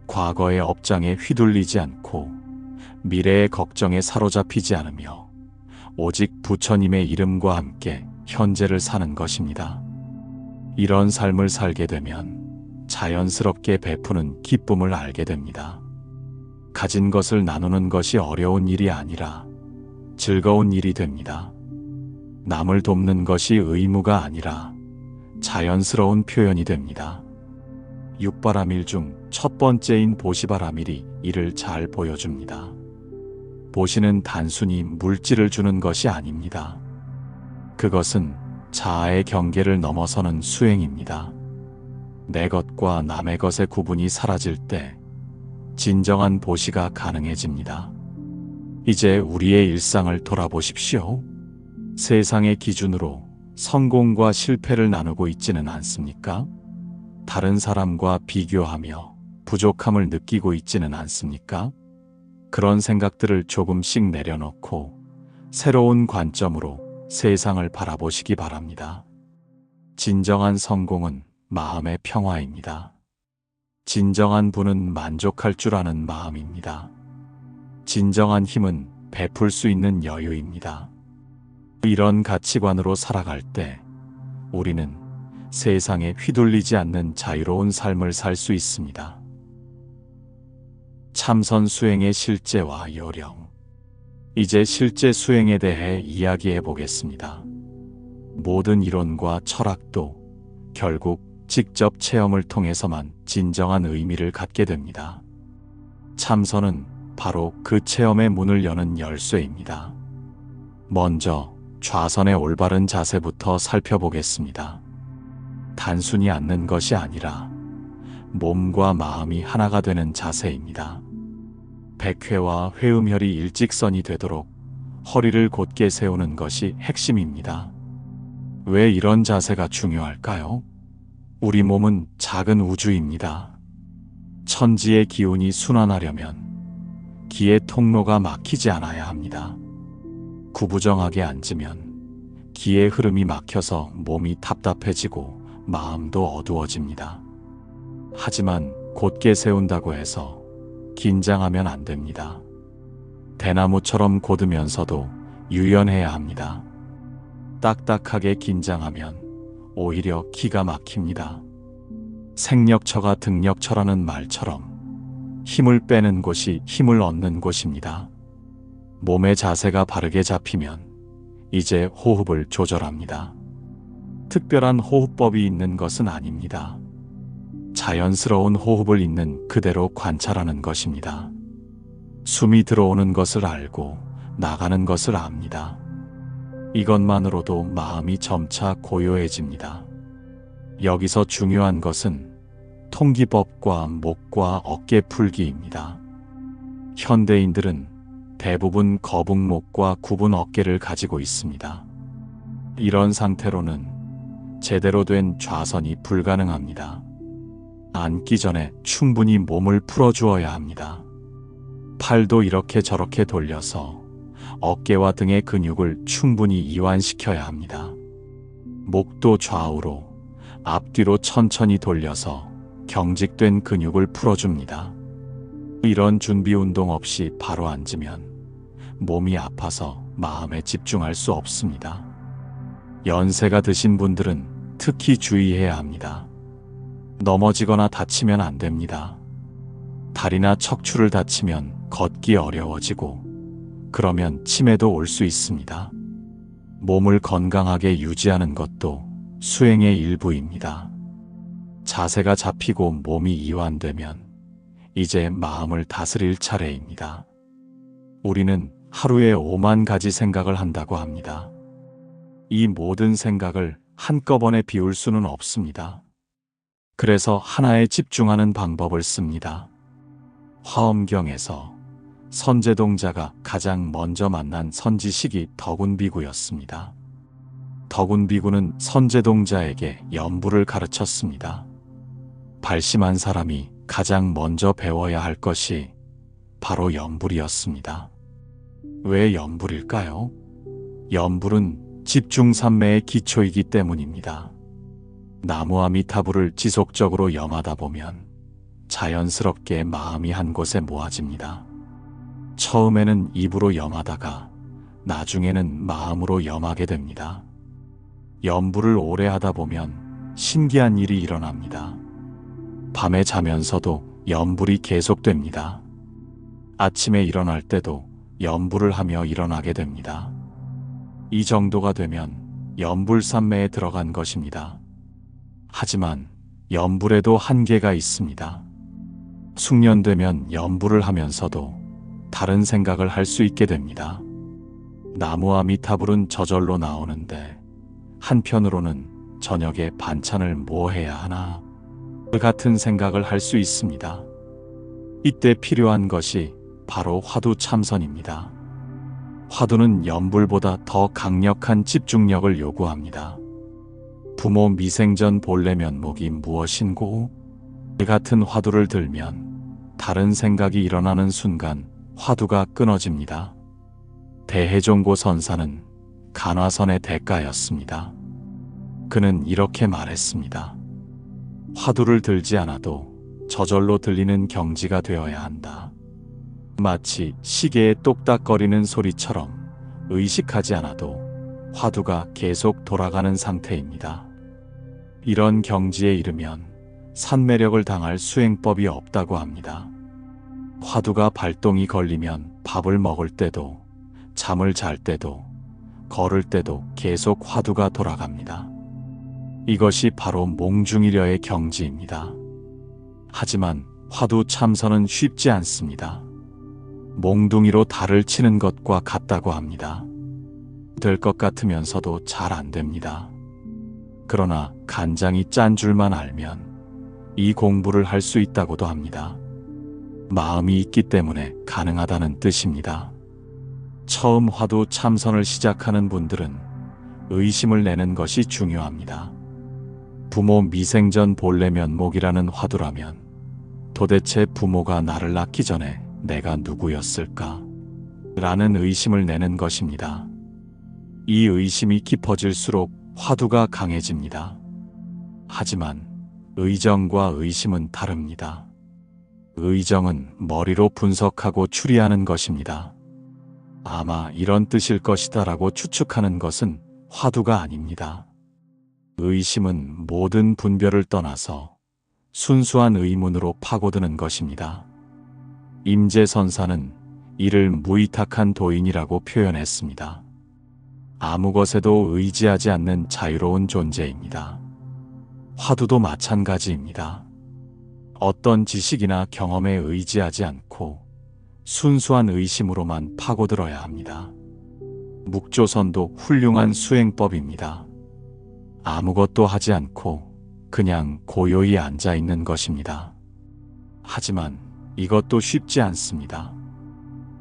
과거의 업장에 휘둘리지 않고 미래의 걱정에 사로잡히지 않으며 오직 부처님의 이름과 함께 현재를 사는 것입니다. 이런 삶을 살게 되면 자연스럽게 베푸는 기쁨을 알게 됩니다. 가진 것을 나누는 것이 어려운 일이 아니라 즐거운 일이 됩니다. 남을 돕는 것이 의무가 아니라 자연스러운 표현이 됩니다. 육바라밀 중 첫 번째인 보시바라밀이 이를 잘 보여줍니다. 보시는 단순히 물질을 주는 것이 아닙니다. 그것은 자아의 경계를 넘어서는 수행입니다. 내 것과 남의 것의 구분이 사라질 때 진정한 보시가 가능해집니다. 이제 우리의 일상을 돌아보십시오. 세상의 기준으로 성공과 실패를 나누고 있지는 않습니까? 다른 사람과 비교하며 부족함을 느끼고 있지는 않습니까? 그런 생각들을 조금씩 내려놓고 새로운 관점으로 세상을 바라보시기 바랍니다. 진정한 성공은 마음의 평화입니다. 진정한 부는 만족할 줄 아는 마음입니다. 진정한 힘은 베풀 수 있는 여유입니다. 이런 가치관으로 살아갈 때 우리는 세상에 휘둘리지 않는 자유로운 삶을 살 수 있습니다. 참선 수행의 실제와 요령. 이제 실제 수행에 대해 이야기해 보겠습니다. 모든 이론과 철학도 결국 직접 체험을 통해서만 진정한 의미를 갖게 됩니다. 참선은 바로 그 체험의 문을 여는 열쇠입니다. 먼저 좌선의 올바른 자세부터 살펴보겠습니다. 단순히 앉는 것이 아니라 몸과 마음이 하나가 되는 자세입니다. 백회와 회음혈이 일직선이 되도록 허리를 곧게 세우는 것이 핵심입니다. 왜 이런 자세가 중요할까요? 우리 몸은 작은 우주입니다. 천지의 기운이 순환하려면 기의 통로가 막히지 않아야 합니다. 구부정하게 앉으면 기의 흐름이 막혀서 몸이 답답해지고 마음도 어두워집니다. 하지만 곧게 세운다고 해서 긴장하면 안 됩니다. 대나무처럼 곧으면서도 유연해야 합니다. 딱딱하게 긴장하면 오히려 기가 막힙니다. 생력처가 등력처라는 말처럼 힘을 빼는 곳이 힘을 얻는 곳입니다. 몸의 자세가 바르게 잡히면 이제 호흡을 조절합니다. 특별한 호흡법이 있는 것은 아닙니다. 자연스러운 호흡을 있는 그대로 관찰하는 것입니다. 숨이 들어오는 것을 알고 나가는 것을 압니다. 이것만으로도 마음이 점차 고요해집니다. 여기서 중요한 것은 통기법과 목과 어깨 풀기입니다. 현대인들은 대부분 거북목과 굽은 어깨를 가지고 있습니다. 이런 상태로는 제대로 된 좌선이 불가능합니다. 앉기 전에 충분히 몸을 풀어주어야 합니다. 팔도 이렇게 저렇게 돌려서 어깨와 등의 근육을 충분히 이완시켜야 합니다. 목도 좌우로 앞뒤로 천천히 돌려서 경직된 근육을 풀어줍니다. 이런 준비 운동 없이 바로 앉으면 몸이 아파서 마음에 집중할 수 없습니다. 연세가 드신 분들은 특히 주의해야 합니다. 넘어지거나 다치면 안 됩니다. 다리나 척추를 다치면 걷기 어려워지고 그러면 치매도 올 수 있습니다. 몸을 건강하게 유지하는 것도 수행의 일부입니다. 자세가 잡히고 몸이 이완되면 이제 마음을 다스릴 차례입니다. 우리는 하루에 5만 가지 생각을 한다고 합니다. 이 모든 생각을 한꺼번에 비울 수는 없습니다. 그래서 하나에 집중하는 방법을 씁니다. 화엄경에서 선제동자가 가장 먼저 만난 선지식이 덕운비구였습니다. 덕운비구는 선제동자에게 염불을 가르쳤습니다. 발심한 사람이 가장 먼저 배워야 할 것이 바로 염불이었습니다. 왜 염불일까요? 염불은 집중삼매의 기초이기 때문입니다. 나무아미타불을 지속적으로 염하다 보면 자연스럽게 마음이 한 곳에 모아집니다. 처음에는 입으로 염하다가 나중에는 마음으로 염하게 됩니다. 염불을 오래 하다 보면 신기한 일이 일어납니다. 밤에 자면서도 염불이 계속됩니다. 아침에 일어날 때도 염불을 하며 일어나게 됩니다. 이 정도가 되면 염불삼매에 들어간 것입니다. 하지만 염불에도 한계가 있습니다. 숙련되면 염불을 하면서도 다른 생각을 할 수 있게 됩니다. 나무와 미타불은 저절로 나오는데 한편으로는 저녁에 반찬을 뭐 해야 하나 같은 생각을 할 수 있습니다. 이때 필요한 것이 바로 화두 참선입니다. 화두는 연불보다 더 강력한 집중력을 요구합니다. 부모 미생전 본래 면목이 무엇인고? 같은 화두를 들면 다른 생각이 일어나는 순간 화두가 끊어집니다. 대해종고 선사는 간화선의 대가였습니다. 그는 이렇게 말했습니다. 화두를 들지 않아도 저절로 들리는 경지가 되어야 한다. 마치 시계의 똑딱거리는 소리처럼 의식하지 않아도 화두가 계속 돌아가는 상태입니다. 이런 경지에 이르면 산매력을 당할 수행법이 없다고 합니다. 화두가 발동이 걸리면 밥을 먹을 때도, 잠을 잘 때도, 걸을 때도 계속 화두가 돌아갑니다. 이것이 바로 몽중이려의 경지입니다. 하지만 화두 참선은 쉽지 않습니다. 몽둥이로 달을 치는 것과 같다고 합니다. 될 것 같으면서도 잘 안 됩니다. 그러나 간장이 짠 줄만 알면 이 공부를 할 수 있다고도 합니다. 마음이 있기 때문에 가능하다는 뜻입니다. 처음 화두 참선을 시작하는 분들은 의심을 내는 것이 중요합니다. 부모 미생전 본래 면목이라는 화두라면 도대체 부모가 나를 낳기 전에 내가 누구였을까? 라는 의심을 내는 것입니다. 이 의심이 깊어질수록 화두가 강해집니다. 하지만 의정과 의심은 다릅니다. 의정은 머리로 분석하고 추리하는 것입니다. 아마 이런 뜻일 것이다 라고 추측하는 것은 화두가 아닙니다. 의심은 모든 분별을 떠나서 순수한 의문으로 파고드는 것입니다. 임재선사는 이를 무의탁한 도인이라고 표현했습니다. 아무 것에도 의지하지 않는 자유로운 존재입니다. 화두도 마찬가지입니다. 어떤 지식이나 경험에 의지하지 않고 순수한 의심으로만 파고들어야 합니다. 묵조선도 훌륭한 수행법입니다. 아무것도 하지 않고 그냥 고요히 앉아 있는 것입니다. 하지만 이것도 쉽지 않습니다.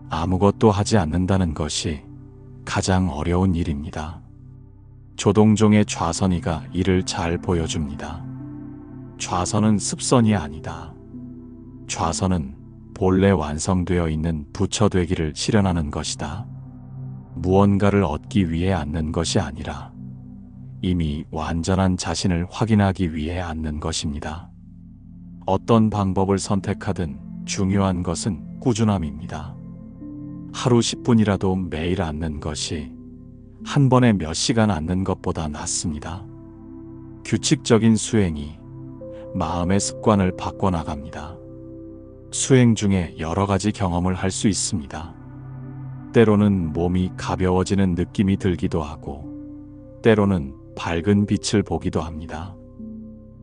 아무것도 하지 않는다는 것이 가장 어려운 일입니다. 조동종의 좌선이가 이를 잘 보여줍니다. 좌선은 습선이 아니다. 좌선은 본래 완성되어 있는 부처되기를 실현하는 것이다. 무언가를 얻기 위해 앉는 것이 아니라 이미 완전한 자신을 확인하기 위해 앉는 것입니다. 어떤 방법을 선택하든 중요한 것은 꾸준함입니다. 하루 10분이라도 매일 앉는 것이 한 번에 몇 시간 앉는 것보다 낫습니다. 규칙적인 수행이 마음의 습관을 바꿔나갑니다. 수행 중에 여러 가지 경험을 할 수 있습니다. 때로는 몸이 가벼워지는 느낌이 들기도 하고, 때로는 밝은 빛을 보기도 합니다.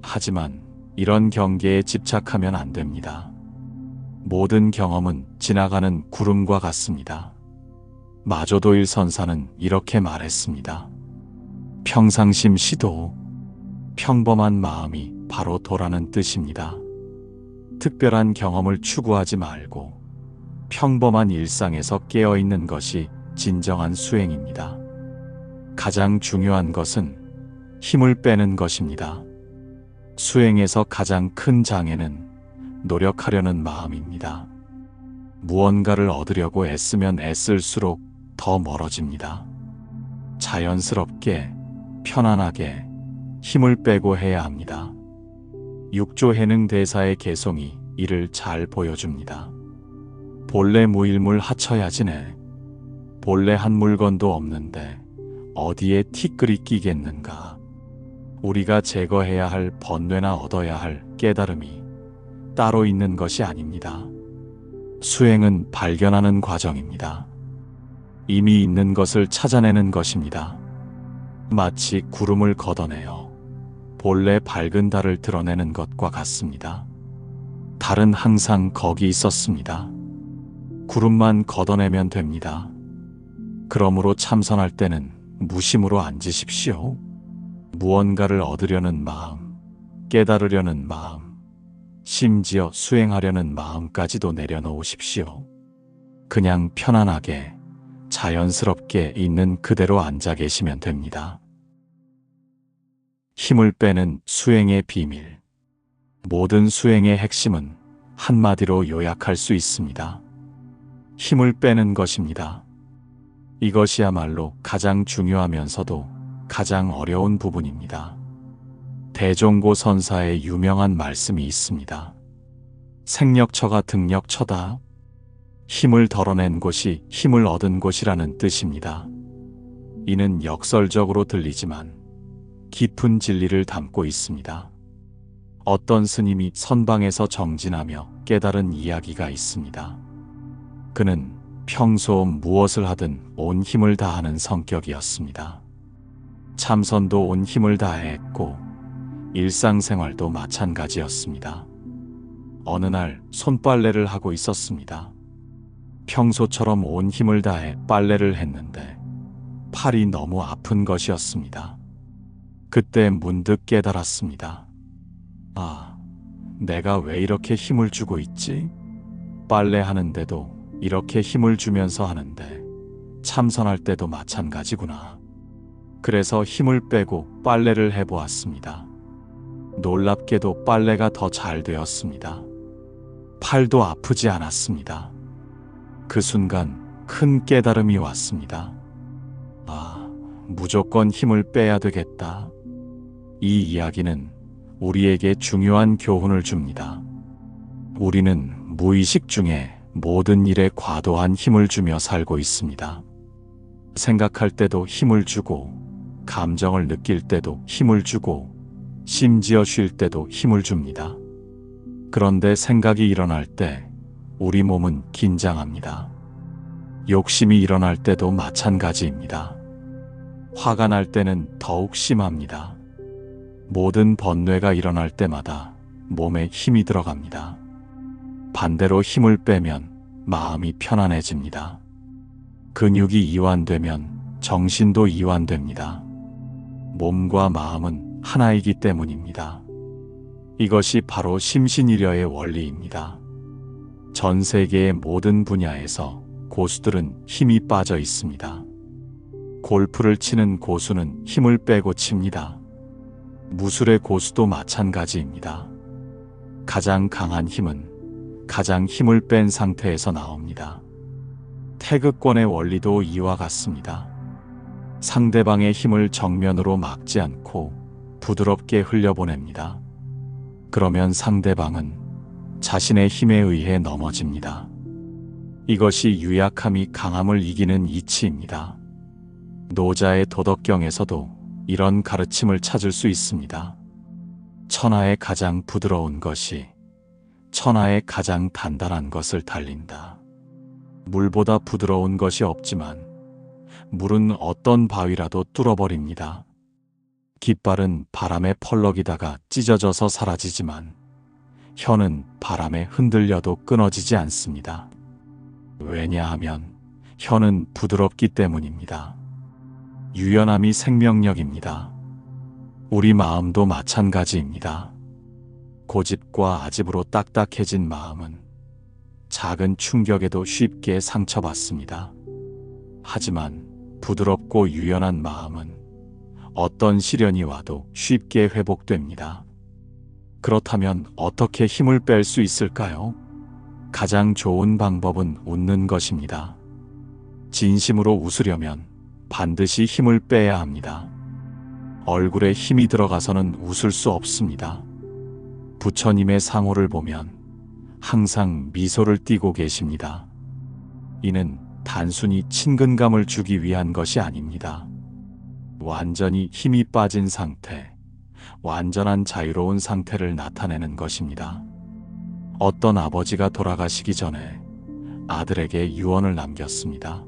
하지만 이런 경계에 집착하면 안 됩니다. 모든 경험은 지나가는 구름과 같습니다. 마조도일 선사는 이렇게 말했습니다. 평상심 시도, 평범한 마음이 바로 도라는 뜻입니다. 특별한 경험을 추구하지 말고 평범한 일상에서 깨어있는 것이 진정한 수행입니다. 가장 중요한 것은 힘을 빼는 것입니다. 수행에서 가장 큰 장애는 노력하려는 마음입니다. 무언가를 얻으려고 애쓰면 애쓸수록 더 멀어집니다. 자연스럽게, 편안하게 힘을 빼고 해야 합니다. 육조해능 대사의 개송이 이를 잘 보여줍니다. 본래 무일물 하처야지네. 본래 한 물건도 없는데 어디에 티끌이 끼겠는가. 우리가 제거해야 할 번뇌나 얻어야 할 깨달음이 따로 있는 것이 아닙니다. 수행은 발견하는 과정입니다. 이미 있는 것을 찾아내는 것입니다. 마치 구름을 걷어내어 본래 밝은 달을 드러내는 것과 같습니다. 달은 항상 거기 있었습니다. 구름만 걷어내면 됩니다. 그러므로 참선할 때는 무심으로 앉으십시오. 무언가를 얻으려는 마음, 깨달으려는 마음, 심지어 수행하려는 마음까지도 내려놓으십시오. 그냥 편안하게, 자연스럽게 있는 그대로 앉아 계시면 됩니다. 힘을 빼는 수행의 비밀. 모든 수행의 핵심은 한마디로 요약할 수 있습니다. 힘을 빼는 것입니다. 이것이야말로 가장 중요하면서도 가장 어려운 부분입니다. 대종고 선사의 유명한 말씀이 있습니다. 생력처가 등력처다. 힘을 덜어낸 곳이 힘을 얻은 곳이라는 뜻입니다. 이는 역설적으로 들리지만 깊은 진리를 담고 있습니다. 어떤 스님이 선방에서 정진하며 깨달은 이야기가 있습니다. 그는 평소 무엇을 하든 온 힘을 다하는 성격이었습니다. 참선도 온 힘을 다해 했고 일상생활도 마찬가지였습니다. 어느 날 손빨래를 하고 있었습니다. 평소처럼 온 힘을 다해 빨래를 했는데 팔이 너무 아픈 것이었습니다. 그때 문득 깨달았습니다. 아, 내가 왜 이렇게 힘을 주고 있지? 빨래하는데도 이렇게 힘을 주면서 하는데 참선할 때도 마찬가지구나. 그래서 힘을 빼고 빨래를 해보았습니다. 놀랍게도 빨래가 더 잘 되었습니다. 팔도 아프지 않았습니다. 그 순간 큰 깨달음이 왔습니다. 아, 무조건 힘을 빼야 되겠다. 이 이야기는 우리에게 중요한 교훈을 줍니다. 우리는 무의식 중에 모든 일에 과도한 힘을 주며 살고 있습니다. 생각할 때도 힘을 주고, 감정을 느낄 때도 힘을 주고, 심지어 쉴 때도 힘을 줍니다. 그런데 생각이 일어날 때 우리 몸은 긴장합니다. 욕심이 일어날 때도 마찬가지입니다. 화가 날 때는 더욱 심합니다. 모든 번뇌가 일어날 때마다 몸에 힘이 들어갑니다. 반대로 힘을 빼면 마음이 편안해집니다. 근육이 이완되면 정신도 이완됩니다. 몸과 마음은 하나이기 때문입니다. 이것이 바로 심신일여의 원리입니다. 전 세계의 모든 분야에서 고수들은 힘이 빠져 있습니다. 골프를 치는 고수는 힘을 빼고 칩니다. 무술의 고수도 마찬가지입니다. 가장 강한 힘은 가장 힘을 뺀 상태에서 나옵니다. 태극권의 원리도 이와 같습니다. 상대방의 힘을 정면으로 막지 않고 부드럽게 흘려보냅니다. 그러면 상대방은 자신의 힘에 의해 넘어집니다. 이것이 유약함이 강함을 이기는 이치입니다. 노자의 도덕경에서도 이런 가르침을 찾을 수 있습니다. 천하의 가장 부드러운 것이 천하의 가장 단단한 것을 달린다. 물보다 부드러운 것이 없지만 물은 어떤 바위라도 뚫어버립니다. 깃발은 바람에 펄럭이다가 찢어져서 사라지지만 혀는 바람에 흔들려도 끊어지지 않습니다. 왜냐하면 혀는 부드럽기 때문입니다. 유연함이 생명력입니다. 우리 마음도 마찬가지입니다. 고집과 아집으로 딱딱해진 마음은 작은 충격에도 쉽게 상처받습니다. 하지만 부드럽고 유연한 마음은 어떤 시련이 와도 쉽게 회복됩니다. 그렇다면 어떻게 힘을 뺄 수 있을까요? 가장 좋은 방법은 웃는 것입니다. 진심으로 웃으려면 반드시 힘을 빼야 합니다. 얼굴에 힘이 들어가서는 웃을 수 없습니다. 부처님의 상호를 보면 항상 미소를 띠고 계십니다. 이는 단순히 친근감을 주기 위한 것이 아닙니다. 완전히 힘이 빠진 상태, 완전한 자유로운 상태를 나타내는 것입니다. 어떤 아버지가 돌아가시기 전에 아들에게 유언을 남겼습니다.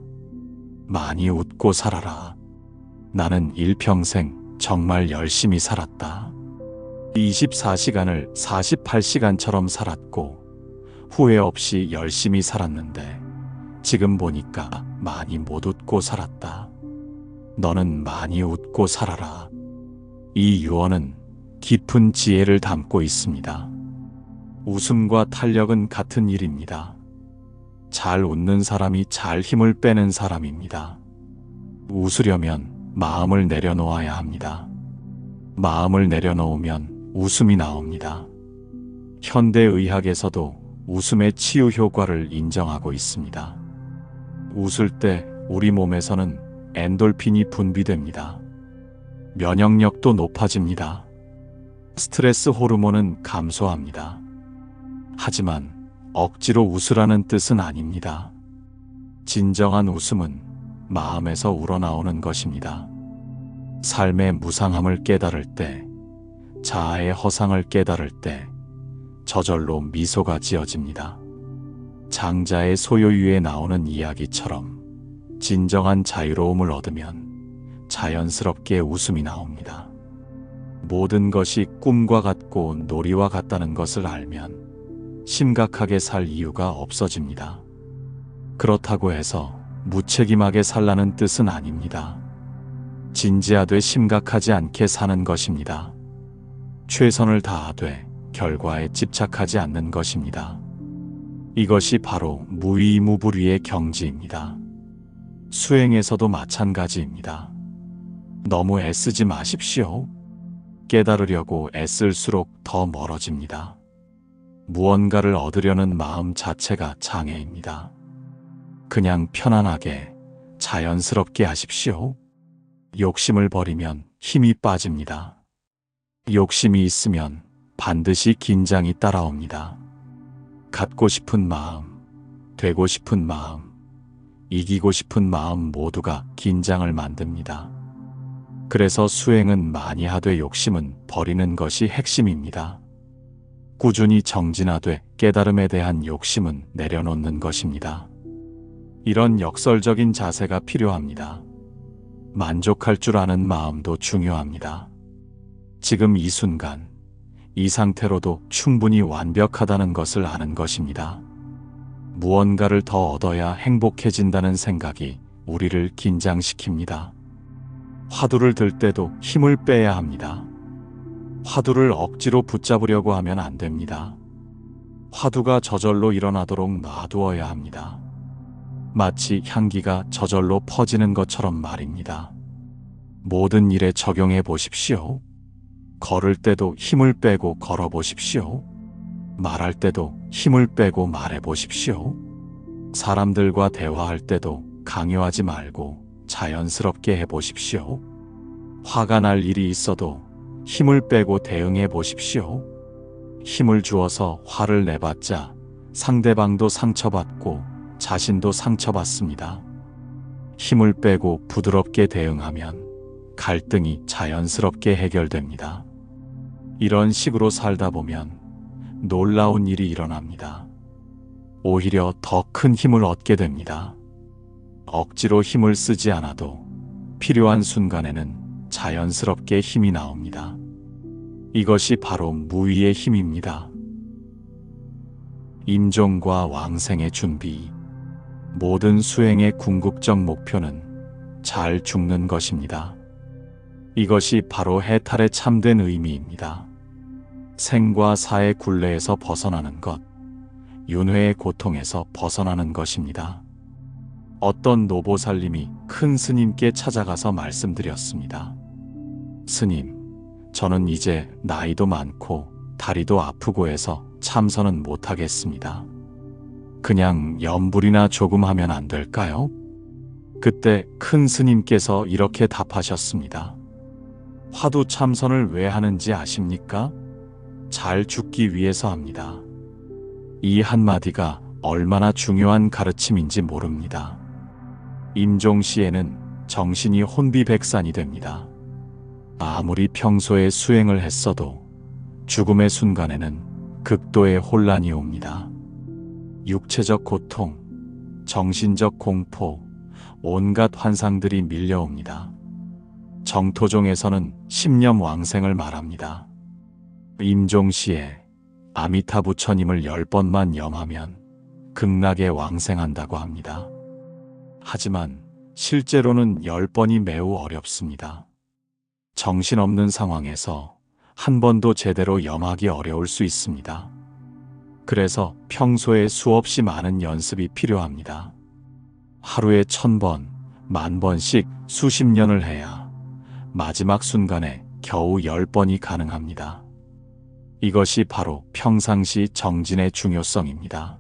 많이 웃고 살아라. 나는 일평생 정말 열심히 살았다. 24시간을 48시간처럼 살았고 후회 없이 열심히 살았는데 지금 보니까 많이 못 웃고 살았다. 너는 많이 웃고 살아라. 이 유언은 깊은 지혜를 담고 있습니다. 웃음과 탄력은 같은 일입니다. 잘 웃는 사람이 잘 힘을 빼는 사람입니다. 웃으려면 마음을 내려놓아야 합니다. 마음을 내려놓으면 웃음이 나옵니다. 현대의학에서도 웃음의 치유 효과를 인정하고 있습니다. 웃을 때 우리 몸에서는 엔돌핀이 분비됩니다. 면역력도 높아집니다. 스트레스 호르몬은 감소합니다. 하지만 억지로 웃으라는 뜻은 아닙니다. 진정한 웃음은 마음에서 우러나오는 것입니다. 삶의 무상함을 깨달을 때, 자아의 허상을 깨달을 때 저절로 미소가 지어집니다. 장자의 소요유에 나오는 이야기처럼 진정한 자유로움을 얻으면 자연스럽게 웃음이 나옵니다. 모든 것이 꿈과 같고 놀이와 같다는 것을 알면 심각하게 살 이유가 없어집니다. 그렇다고 해서 무책임하게 살라는 뜻은 아닙니다. 진지하되 심각하지 않게 사는 것입니다. 최선을 다하되 결과에 집착하지 않는 것입니다. 이것이 바로 무위무불위의 경지입니다. 수행에서도 마찬가지입니다. 너무 애쓰지 마십시오. 깨달으려고 애쓸수록 더 멀어집니다. 무언가를 얻으려는 마음 자체가 장애입니다. 그냥 편안하게 자연스럽게 하십시오. 욕심을 버리면 힘이 빠집니다. 욕심이 있으면 반드시 긴장이 따라옵니다. 갖고 싶은 마음, 되고 싶은 마음, 이기고 싶은 마음 모두가 긴장을 만듭니다. 그래서 수행은 많이 하되 욕심은 버리는 것이 핵심입니다. 꾸준히 정진하되 깨달음에 대한 욕심은 내려놓는 것입니다. 이런 역설적인 자세가 필요합니다. 만족할 줄 아는 마음도 중요합니다. 지금 이 순간, 이 상태로도 충분히 완벽하다는 것을 아는 것입니다. 무언가를 더 얻어야 행복해진다는 생각이 우리를 긴장시킵니다. 화두를 들 때도 힘을 빼야 합니다. 화두를 억지로 붙잡으려고 하면 안 됩니다. 화두가 저절로 일어나도록 놔두어야 합니다. 마치 향기가 저절로 퍼지는 것처럼 말입니다. 모든 일에 적용해 보십시오. 걸을 때도 힘을 빼고 걸어 보십시오. 말할 때도 힘을 빼고 말해 보십시오. 사람들과 대화할 때도 강요하지 말고 자연스럽게 해 보십시오. 화가 날 일이 있어도 힘을 빼고 대응해 보십시오. 힘을 주어서 화를 내봤자 상대방도 상처받고 자신도 상처받습니다. 힘을 빼고 부드럽게 대응하면 갈등이 자연스럽게 해결됩니다. 이런 식으로 살다 보면 놀라운 일이 일어납니다. 오히려 더 큰 힘을 얻게 됩니다. 억지로 힘을 쓰지 않아도 필요한 순간에는 자연스럽게 힘이 나옵니다. 이것이 바로 무위의 힘입니다. 임종과 왕생의 준비. 모든 수행의 궁극적 목표는 잘 죽는 것입니다. 이것이 바로 해탈의 참된 의미입니다. 생과 사의 굴레에서 벗어나는 것, 윤회의 고통에서 벗어나는 것입니다. 어떤 노보살님이 큰 스님께 찾아가서 말씀드렸습니다. 스님, 저는 이제 나이도 많고 다리도 아프고 해서 참선은 못하겠습니다. 그냥 염불이나 조금 하면 안 될까요? 그때 큰 스님께서 이렇게 답하셨습니다. 화두 참선을 왜 하는지 아십니까? 잘 죽기 위해서 합니다. 이 한마디가 얼마나 중요한 가르침인지 모릅니다. 임종시에는 정신이 혼비백산이 됩니다. 아무리 평소에 수행을 했어도 죽음의 순간에는 극도의 혼란이 옵니다. 육체적 고통, 정신적 공포, 온갖 환상들이 밀려옵니다. 정토종에서는 십념 왕생을 말합니다. 임종시에 아미타 부처님을 10번만 염하면 극락에 왕생한다고 합니다. 하지만 실제로는 10번이 매우 어렵습니다. 정신없는 상황에서 한 번도 제대로 염하기 어려울 수 있습니다. 그래서 평소에 수없이 많은 연습이 필요합니다. 하루에 1000번, 10,000번씩 수십 년을 해야 마지막 순간에 겨우 10번이 가능합니다. 이것이 바로 평상시 정진의 중요성입니다.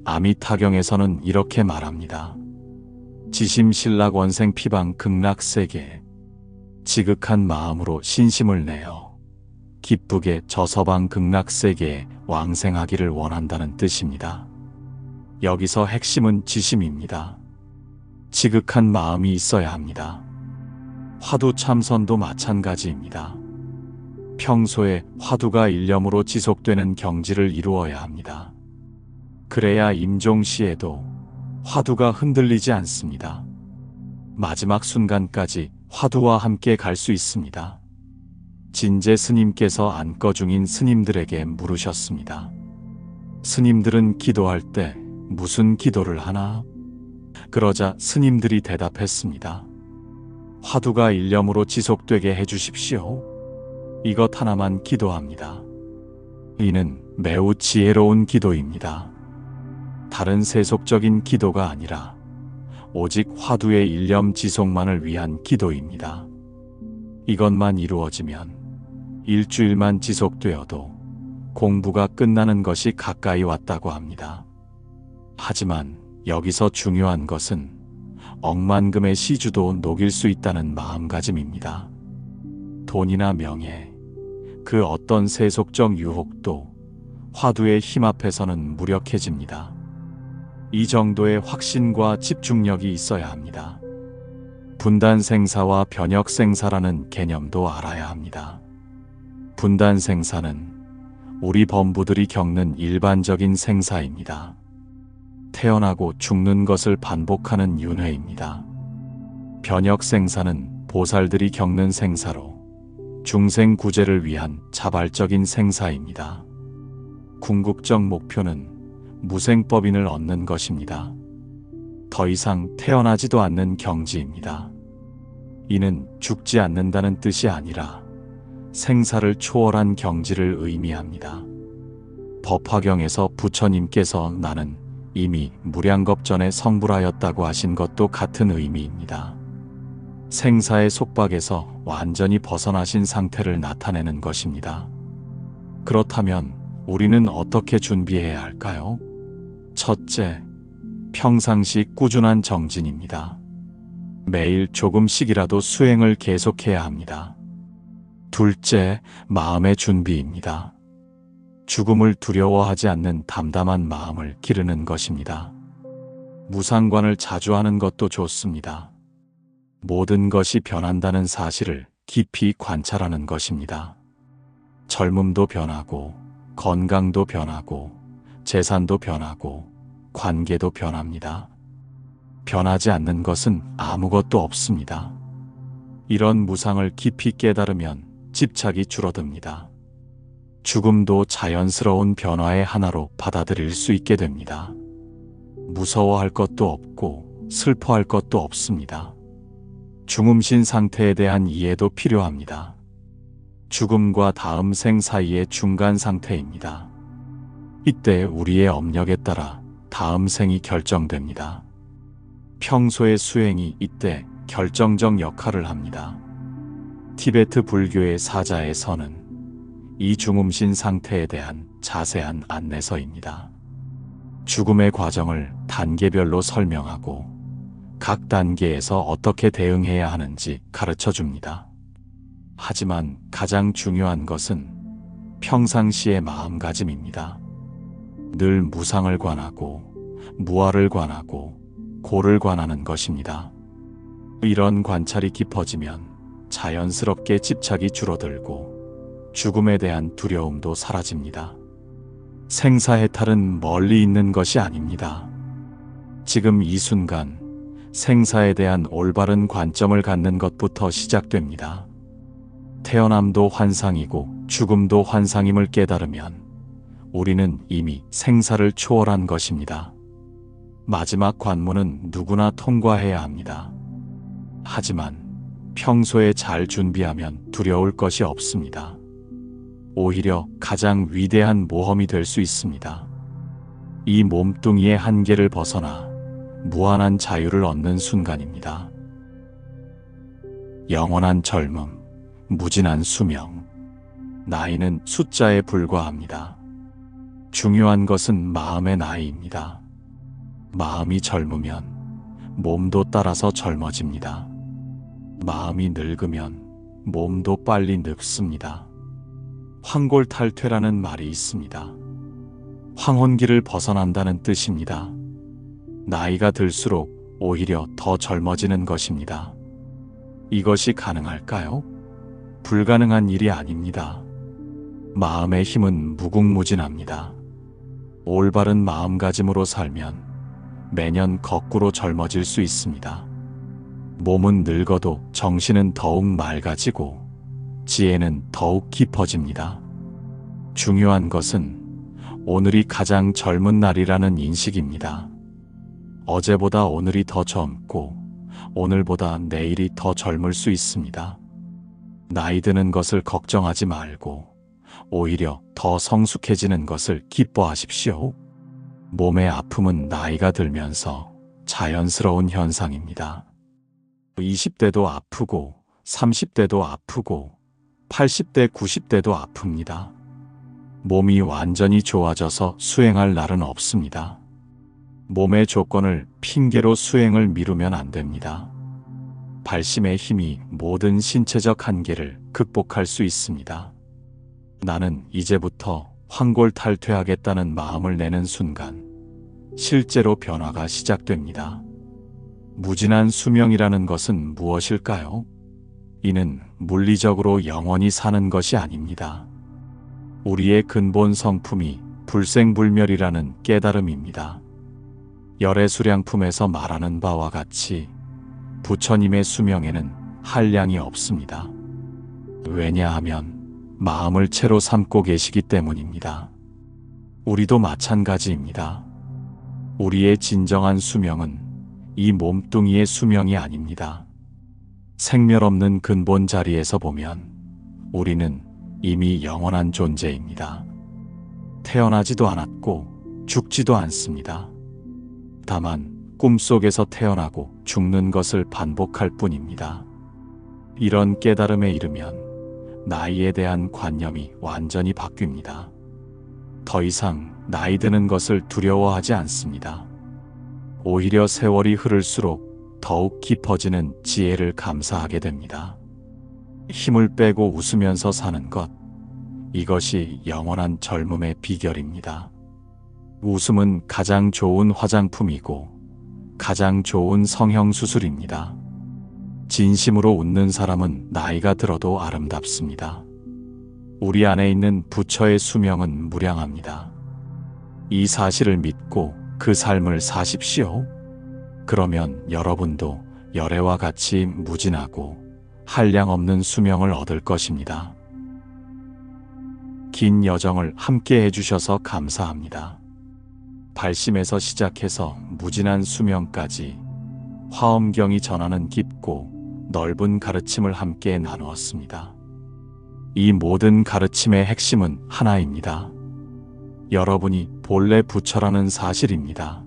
아미타경에서는 이렇게 말합니다. 지심신락원생 피방 극락세계 지극한 마음으로 신심을 내어 기쁘게 저 서방 극락세계에 왕생하기를 원한다는 뜻입니다. 여기서 핵심은 지심입니다. 지극한 마음이 있어야 합니다. 화두 참선도 마찬가지입니다. 평소에 화두가 일념으로 지속되는 경지를 이루어야 합니다. 그래야 임종시에도 화두가 흔들리지 않습니다. 마지막 순간까지 화두와 함께 갈 수 있습니다. 진제 스님께서 안거 중인 스님들에게 물으셨습니다. 스님들은 기도할 때 무슨 기도를 하나? 그러자 스님들이 대답했습니다. 화두가 일념으로 지속되게 해주십시오. 이것 하나만 기도합니다. 이는 매우 지혜로운 기도입니다. 다른 세속적인 기도가 아니라 오직 화두의 일념 지속만을 위한 기도입니다. 이것만 이루어지면 일주일만 지속되어도 공부가 끝나는 것이 가까이 왔다고 합니다. 하지만 여기서 중요한 것은 억만금의 시주도 녹일 수 있다는 마음가짐입니다. 돈이나 명예, 그 어떤 세속적 유혹도 화두의 힘 앞에서는 무력해집니다. 이 정도의 확신과 집중력이 있어야 합니다. 분단생사와 변혁생사라는 개념도 알아야 합니다. 분단생사는 우리 범부들이 겪는 일반적인 생사입니다. 태어나고 죽는 것을 반복하는 윤회입니다. 변혁생사는 보살들이 겪는 생사로 중생구제를 위한 자발적인 생사입니다. 궁극적 목표는 무생법인을 얻는 것입니다. 더 이상 태어나지도 않는 경지입니다. 이는 죽지 않는다는 뜻이 아니라 생사를 초월한 경지를 의미합니다. 법화경에서 부처님께서 나는 이미 무량겁 전에 성불하였다고 하신 것도 같은 의미입니다. 생사의 속박에서 완전히 벗어나신 상태를 나타내는 것입니다. 그렇다면 우리는 어떻게 준비해야 할까요? 첫째, 평상시 꾸준한 정진입니다. 매일 조금씩이라도 수행을 계속해야 합니다. 둘째, 마음의 준비입니다. 죽음을 두려워하지 않는 담담한 마음을 기르는 것입니다. 무상관을 자주 하는 것도 좋습니다. 모든 것이 변한다는 사실을 깊이 관찰하는 것입니다. 젊음도 변하고, 건강도 변하고, 재산도 변하고, 관계도 변합니다. 변하지 않는 것은 아무것도 없습니다. 이런 무상을 깊이 깨달으면 집착이 줄어듭니다. 죽음도 자연스러운 변화의 하나로 받아들일 수 있게 됩니다. 무서워할 것도 없고 슬퍼할 것도 없습니다. 중음신 상태에 대한 이해도 필요합니다. 죽음과 다음 생 사이의 중간 상태입니다. 이때 우리의 업력에 따라 다음 생이 결정됩니다. 평소의 수행이 이때 결정적 역할을 합니다. 티베트 불교의 사자의 선은 이 중음신 상태에 대한 자세한 안내서입니다. 죽음의 과정을 단계별로 설명하고 각 단계에서 어떻게 대응해야 하는지 가르쳐 줍니다. 하지만 가장 중요한 것은 평상시의 마음가짐입니다. 늘 무상을 관하고 무아를 관하고 고를 관하는 것입니다. 이런 관찰이 깊어지면 자연스럽게 집착이 줄어들고 죽음에 대한 두려움도 사라집니다. 생사해탈은 멀리 있는 것이 아닙니다. 지금 이 순간 생사에 대한 올바른 관점을 갖는 것부터 시작됩니다. 태어남도 환상이고 죽음도 환상임을 깨달으면 우리는 이미 생사를 초월한 것입니다. 마지막 관문은 누구나 통과해야 합니다. 하지만 평소에 잘 준비하면 두려울 것이 없습니다. 오히려 가장 위대한 모험이 될 수 있습니다. 이 몸뚱이의 한계를 벗어나 무한한 자유를 얻는 순간입니다. 영원한 젊음, 무진한 수명. 나이는 숫자에 불과합니다. 중요한 것은 마음의 나이입니다. 마음이 젊으면 몸도 따라서 젊어집니다. 마음이 늙으면 몸도 빨리 늙습니다. 황골탈퇴라는 말이 있습니다. 황혼기를 벗어난다는 뜻입니다. 나이가 들수록 오히려 더 젊어지는 것입니다. 이것이 가능할까요? 불가능한 일이 아닙니다. 마음의 힘은 무궁무진합니다. 올바른 마음가짐으로 살면 매년 거꾸로 젊어질 수 있습니다. 몸은 늙어도 정신은 더욱 맑아지고 지혜는 더욱 깊어집니다. 중요한 것은 오늘이 가장 젊은 날이라는 인식입니다. 어제보다 오늘이 더 젊고 오늘보다 내일이 더 젊을 수 있습니다. 나이 드는 것을 걱정하지 말고 오히려 더 성숙해지는 것을 기뻐하십시오. 몸의 아픔은 나이가 들면서 자연스러운 현상입니다. 20대도 아프고 30대도 아프고 80대, 90대도 아픕니다. 몸이 완전히 좋아져서 수행할 날은 없습니다. 몸의 조건을 핑계로 수행을 미루면 안 됩니다. 발심의 힘이 모든 신체적 한계를 극복할 수 있습니다. 나는 이제부터 황골탈퇴하겠다는 마음을 내는 순간 실제로 변화가 시작됩니다. 무진한 수명이라는 것은 무엇일까요? 이는 물리적으로 영원히 사는 것이 아닙니다. 우리의 근본 성품이 불생불멸이라는 깨달음입니다. 열애수량품에서 말하는 바와 같이 부처님의 수명에는 한량이 없습니다. 왜냐하면 마음을 채로 삼고 계시기 때문입니다. 우리도 마찬가지입니다. 우리의 진정한 수명은 이 몸뚱이의 수명이 아닙니다. 생멸 없는 근본 자리에서 보면 우리는 이미 영원한 존재입니다. 태어나지도 않았고 죽지도 않습니다. 다만 꿈속에서 태어나고 죽는 것을 반복할 뿐입니다. 이런 깨달음에 이르면 나이에 대한 관념이 완전히 바뀝니다. 더 이상 나이 드는 것을 두려워하지 않습니다. 오히려 세월이 흐를수록 더욱 깊어지는 지혜를 감사하게 됩니다. 힘을 빼고 웃으면서 사는 것, 이것이 영원한 젊음의 비결입니다. 웃음은 가장 좋은 화장품이고 가장 좋은 성형수술입니다. 진심으로 웃는 사람은 나이가 들어도 아름답습니다. 우리 안에 있는 부처의 수명은 무량합니다. 이 사실을 믿고 그 삶을 사십시오. 그러면 여러분도 열애와 같이 무진하고 한량없는 수명을 얻을 것입니다. 긴 여정을 함께 해주셔서 감사합니다. 발심에서 시작해서 무진한 수명까지 화엄경이 전하는 깊고 넓은 가르침을 함께 나누었습니다. 이 모든 가르침의 핵심은 하나입니다. 여러분이 본래 부처라는 사실입니다.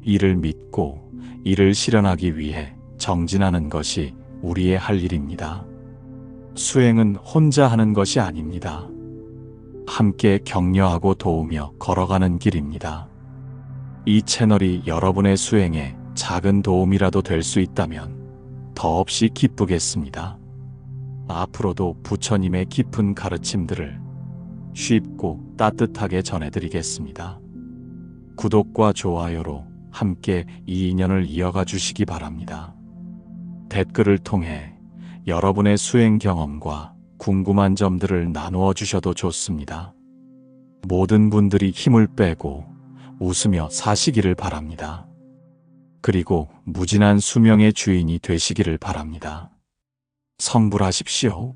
이를 믿고 이를 실현하기 위해 정진하는 것이 우리의 할 일입니다. 수행은 혼자 하는 것이 아닙니다. 함께 격려하고 도우며 걸어가는 길입니다. 이 채널이 여러분의 수행에 작은 도움이라도 될 수 있다면 더없이 기쁘겠습니다. 앞으로도 부처님의 깊은 가르침들을 쉽고 따뜻하게 전해드리겠습니다. 구독과 좋아요로 함께 이 인연을 이어가 주시기 바랍니다. 댓글을 통해 여러분의 수행 경험과 궁금한 점들을 나누어 주셔도 좋습니다. 모든 분들이 힘을 빼고 웃으며 사시기를 바랍니다. 그리고 무진한 수명의 주인이 되시기를 바랍니다. 성불하십시오.